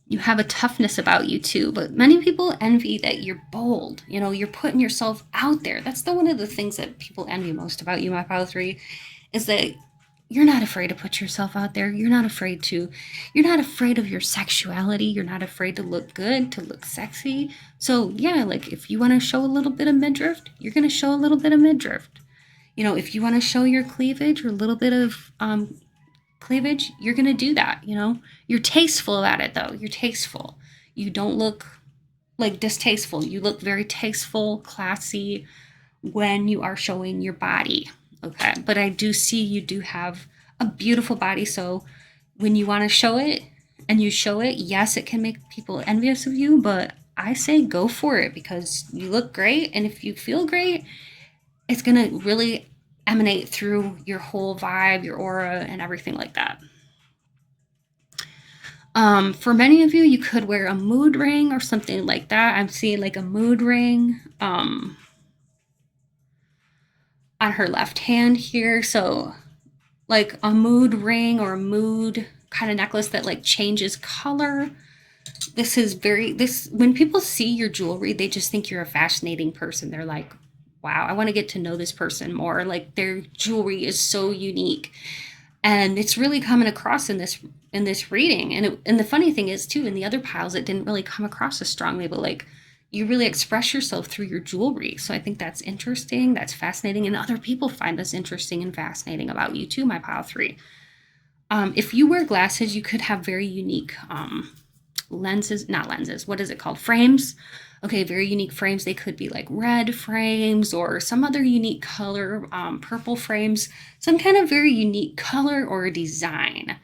Speaker 1: You have a toughness about you too, but many people envy that you're bold. You're putting yourself out there. That's one of the things that people envy most about you, my Pile 3, is that you're not afraid to put yourself out there. You're not afraid of your sexuality. You're not afraid to look good, to look sexy. So yeah, like if you want to show a little bit of midriff, you're going to show a little bit of midriff. If you want to show your cleavage or a little bit of cleavage, you're going to do that. You're tasteful about it though. You're tasteful. You don't look like distasteful. You look very tasteful, classy when you are showing your body. Okay, but I do see you do have a beautiful body. So when you want to show it and you show it, yes, it can make people envious of you, but I say go for it because you look great. And if you feel great, it's going to really emanate through your whole vibe, your aura, and everything like that. For many of you, you could wear a mood ring or something like that. I'm seeing like a mood ring on her left hand here. So like a mood ring or a mood kind of necklace that like changes color. When people see your jewelry, they just think you're a fascinating person. They're like, wow, I want to get to know this person more. Like their jewelry is so unique. And it's really coming across in this reading. And the funny thing is too, in the other piles, it didn't really come across as strongly, but like you really express yourself through your jewelry. So I think that's interesting. That's fascinating. And other people find this interesting and fascinating about you too, my Pile 3. If you wear glasses, you could have very unique lenses, not lenses, what is it called? Frames. Okay, very unique frames. They could be like red frames or some other unique color, purple frames, some kind of very unique color or design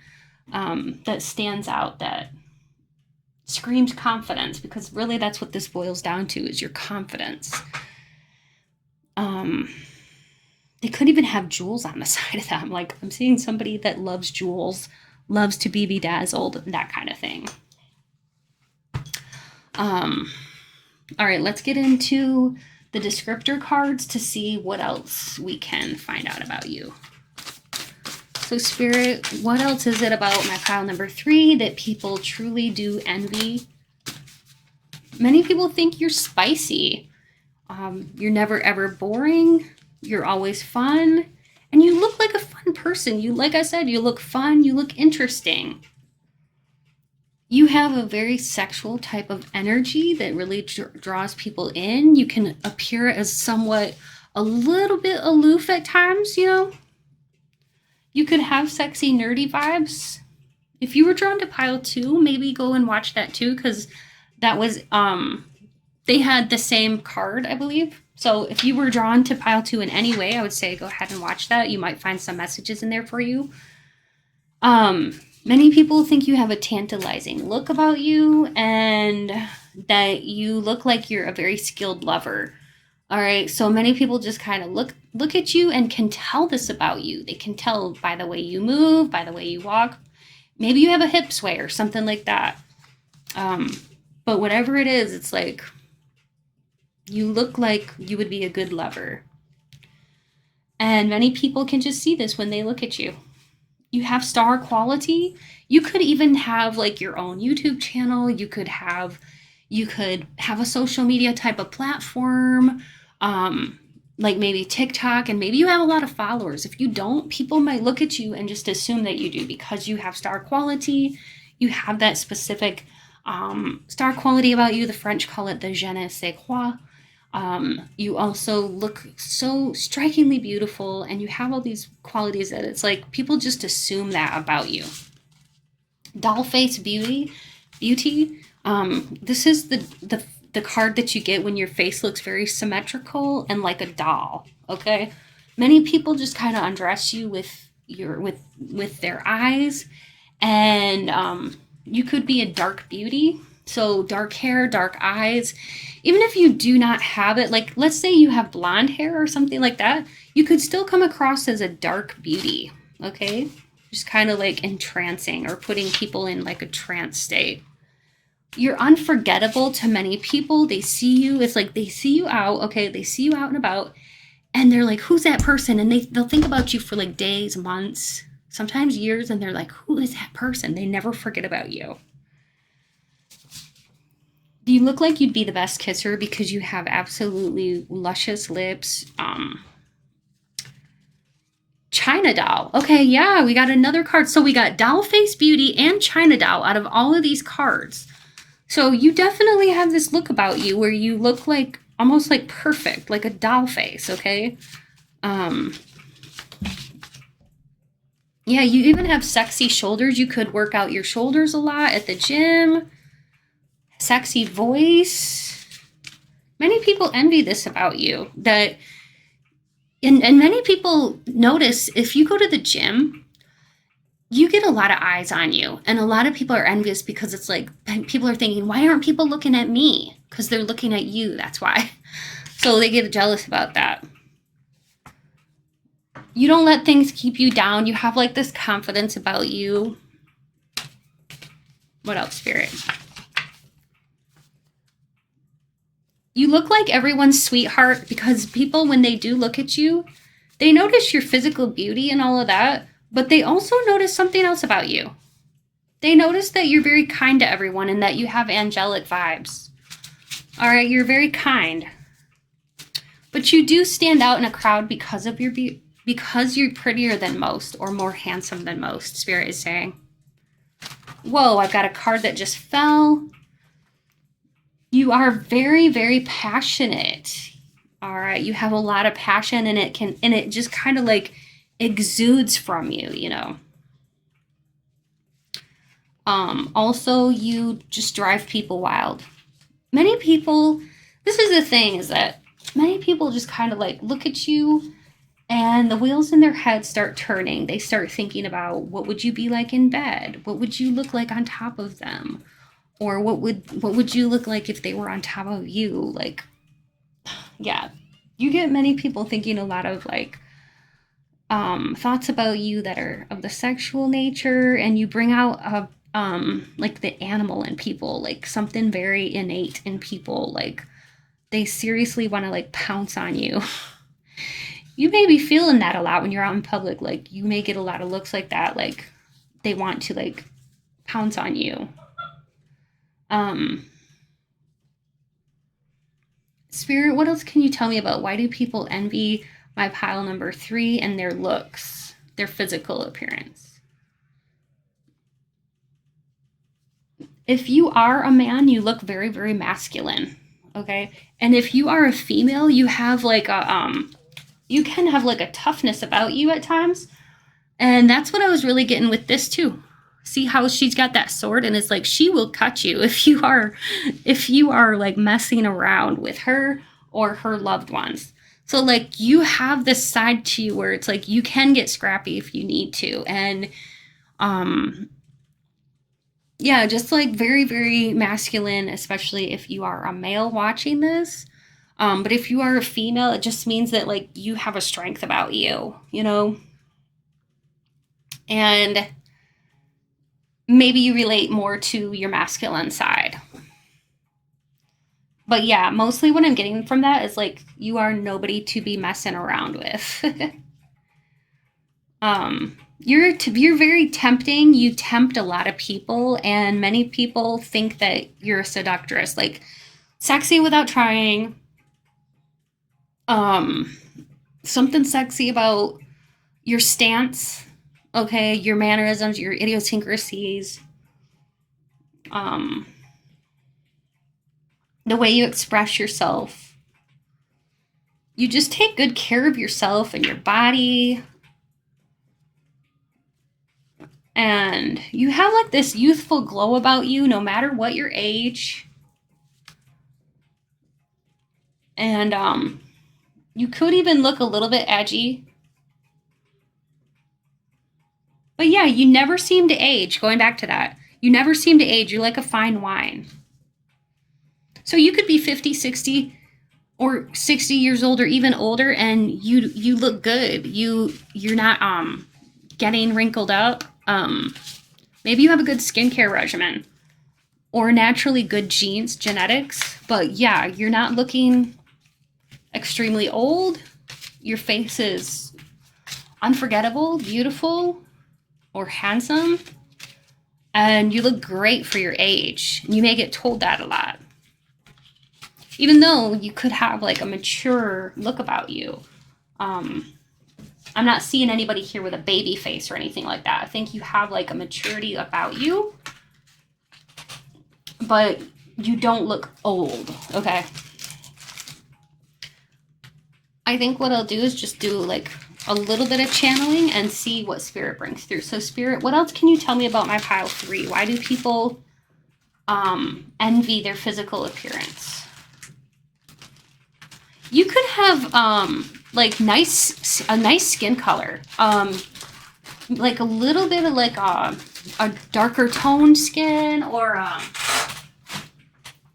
Speaker 1: that stands out, that screams confidence, because really that's what this boils down to, is your confidence. They could even have jewels on the side of them. Like, I'm seeing somebody that loves jewels, loves to be bedazzled, that kind of thing. All right, let's get into the descriptor cards to see what else we can find out about you. So Spirit, what else is it about my pile number 3 that people truly do envy? Many people think you're spicy. You're never ever boring. You're always fun. And you look like a fun person. You, like I said, you look fun. You look interesting. You have a very sexual type of energy that really draws people in. You can appear as somewhat a little bit aloof at times, you know. You could have sexy, nerdy vibes. If you were drawn to pile 2, maybe go and watch that too, because that was, they had the same card, I believe. So if you were drawn to pile 2 in any way, I would say go ahead and watch that. You might find some messages in there for you. Many people think you have a tantalizing look about you and that you look like you're a very skilled lover. All right, so many people just kind of look at you and can tell this about you. They can tell by the way you move, by the way you walk. Maybe you have a hip sway or something like that. But whatever it is, it's like you look like you would be a good lover. And many people can just see this when they look at you. You have star quality. You could even have like your own YouTube channel. You could have a social media type of platform, like maybe TikTok, and maybe you have a lot of followers. If you don't, people might look at you and just assume that you do, because you have star quality. You have that specific star quality about you. The French call it the je ne sais quoi. You also look so strikingly beautiful, and you have all these qualities that it's like people just assume that about you. Doll face beauty. This is the card that you get when your face looks very symmetrical and like a doll. Okay, many people just kind of undress you with their eyes, and you could be a dark beauty. So dark hair, dark eyes. Even if you do not have it, like let's say you have blonde hair or something like that, you could still come across as a dark beauty, okay? Just kind of like entrancing or putting people in like a trance state. You're unforgettable to many people. They see you, it's like they see you out, okay? They see you out and about, and they're like, who's that person? And they'll think about you for like days, months, sometimes years, and they're like, who is that person? They never forget about you. You look like you'd be the best kisser because you have absolutely luscious lips. China doll. Okay, yeah, we got another card. So we got doll face beauty and China doll out of all of these cards. So you definitely have this look about you where you look like almost like perfect, like a doll face, okay? Yeah, you even have sexy shoulders. You could work out your shoulders a lot at the gym. Sexy voice. Many people envy this about you. And many people notice if you go to the gym, you get a lot of eyes on you. And a lot of people are envious because it's like people are thinking, why aren't people looking at me? Because they're looking at you. That's why. So they get jealous about that. You don't let things keep you down. You have like this confidence about you. What else, Spirit? You look like everyone's sweetheart because people, when they do look at you, they notice your physical beauty and all of that, but they also notice something else about you. They notice that you're very kind to everyone and that you have angelic vibes. All right, you're very kind. But you do stand out in a crowd because of your beauty, because you're prettier than most or more handsome than most, Spirit is saying. Whoa, I've got a card that just fell. You are very, very passionate. All right, you have a lot of passion, and it just kind of like exudes from you, you know. Also, you just drive people wild. Many people, this is the thing, is that many people just kind of like look at you and the wheels in their head start turning. They start thinking about what would you be like in bed? What would you look like on top of them? Or what would you look like if they were on top of you? Like, yeah, you get many people thinking a lot of like thoughts about you that are of the sexual nature, and you bring out like the animal in people, like something very innate in people, like they seriously want to like pounce on you. You may be feeling that a lot when you're out in public. Like you may get a lot of looks like that, like they want to like pounce on you. um Spirit, what else can you tell me about why do people envy my pile number 3 and their looks, their physical appearance? If you are a man, you look very, very masculine. Okay. And if you are a female, you have like you can have like a toughness about you at times. And that's what I was really getting with this too. See how she's got that sword, and it's like she will cut you if you are like messing around with her or her loved ones. So like you have this side to you where it's like you can get scrappy if you need to. And yeah, just like very, very masculine, especially if you are a male watching this. But if you are a female, it just means that like you have a strength about you, you know? And maybe you relate more to your masculine side. But yeah, mostly what I'm getting from that is like you are nobody to be messing around with. You're very tempting. You tempt a lot of people, and many people think that you're a seductress, like sexy without trying. Um, Something sexy about your stance, okay, your mannerisms, your idiosyncrasies, um, the way you express yourself. You just take good care of yourself and your body. And you have like this youthful glow about you no matter what your age. And you could even look a little bit edgy. But yeah, you never seem to age. Going back to that, you never seem to age. You're like a fine wine. So you could be 50, 60, or 60 years old or even older, and you look good. You're not getting wrinkled up. Maybe you have a good skincare regimen or naturally good genes, genetics. But yeah, you're not looking extremely old. Your face is unforgettable, beautiful, or handsome, and you look great for your age. You may get told that a lot, even though you could have like a mature look about you. I'm not seeing anybody here with a baby face or anything like that. I think you have like a maturity about you, but you don't look old, okay? I think what I'll do is just do like a little bit of channeling and see what Spirit brings through. So Spirit, what else can you tell me about my pile 3? Why do people envy their physical appearance? You could have like a nice skin color, like a little bit of like a darker toned skin, or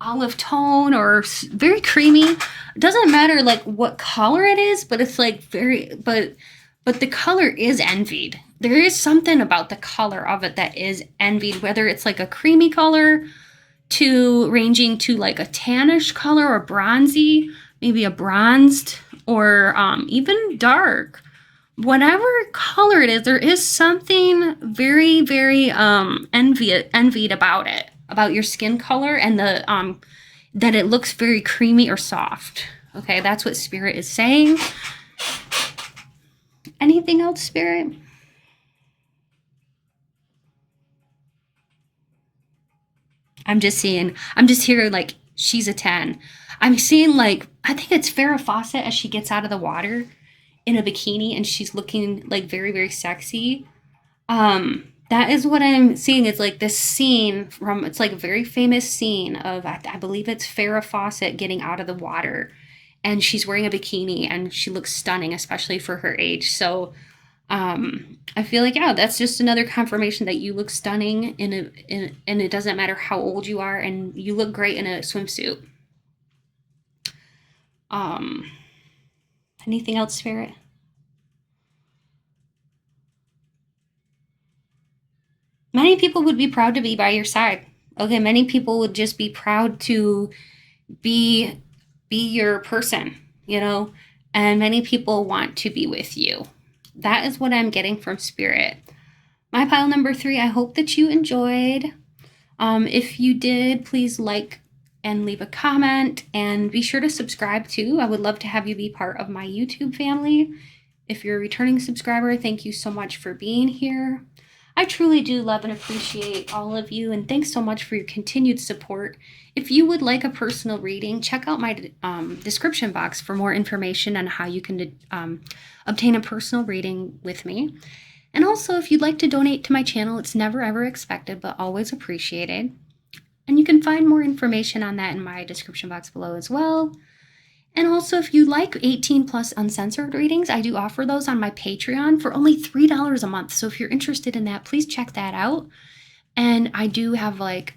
Speaker 1: olive tone, or very creamy. It doesn't matter like what color it is, but it's like but the color is envied. There is something about the color of it that is envied, whether it's like a creamy color to ranging to like a tannish color or bronzy, maybe a bronzed, or even dark. Whatever color it is, there is something very, very envied about it, about your skin color, and the that it looks very creamy or soft. Okay, that's what Spirit is saying. Anything else, Spirit? I'm just hearing like she's a 10. I'm seeing like, I think it's Farrah Fawcett as she gets out of the water in a bikini and she's looking like very, very sexy. That is what I'm seeing. It's like this scene from, it's like a very famous scene of, I believe it's Farrah Fawcett getting out of the water, and she's wearing a bikini and she looks stunning, especially for her age. So I feel like, yeah, that's just another confirmation that you look stunning and it doesn't matter how old you are, and you look great in a swimsuit. Um, Anything else, Spirit? Many people would be proud to be by your side. Okay, many people would just be proud to be your person, you know, and many people want to be with you. That is what I'm getting from Spirit. My pile number 3, I hope that you enjoyed. If you did, please like and leave a comment, and be sure to subscribe too. I would love to have you be part of my YouTube family. If you're a returning subscriber, thank you so much for being here. I truly do love and appreciate all of you, and thanks so much for your continued support. If you would like a personal reading, check out my description box for more information on how you can obtain a personal reading with me. And also, if you'd like to donate to my channel, it's never ever expected, but always appreciated. And you can find more information on that in my description box below as well. And also, if you like 18 plus uncensored readings, I do offer those on my Patreon for only $3 a month. So if you're interested in that, please check that out. And I do have like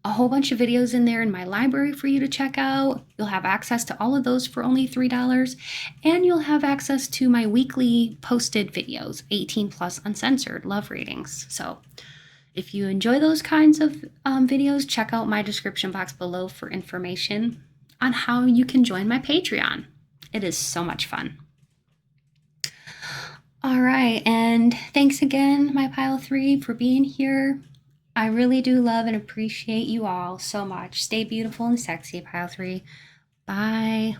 Speaker 1: a whole bunch of videos in there in my library for you to check out. You'll have access to all of those for only $3. And you'll have access to my weekly posted videos, 18 plus uncensored love readings. So if you enjoy those kinds of videos, check out my description box below for information on how you can join my Patreon. It is so much fun. All right, and thanks again, my pile 3, for being here. I really do love and appreciate you all so much. Stay beautiful and sexy, pile 3. Bye.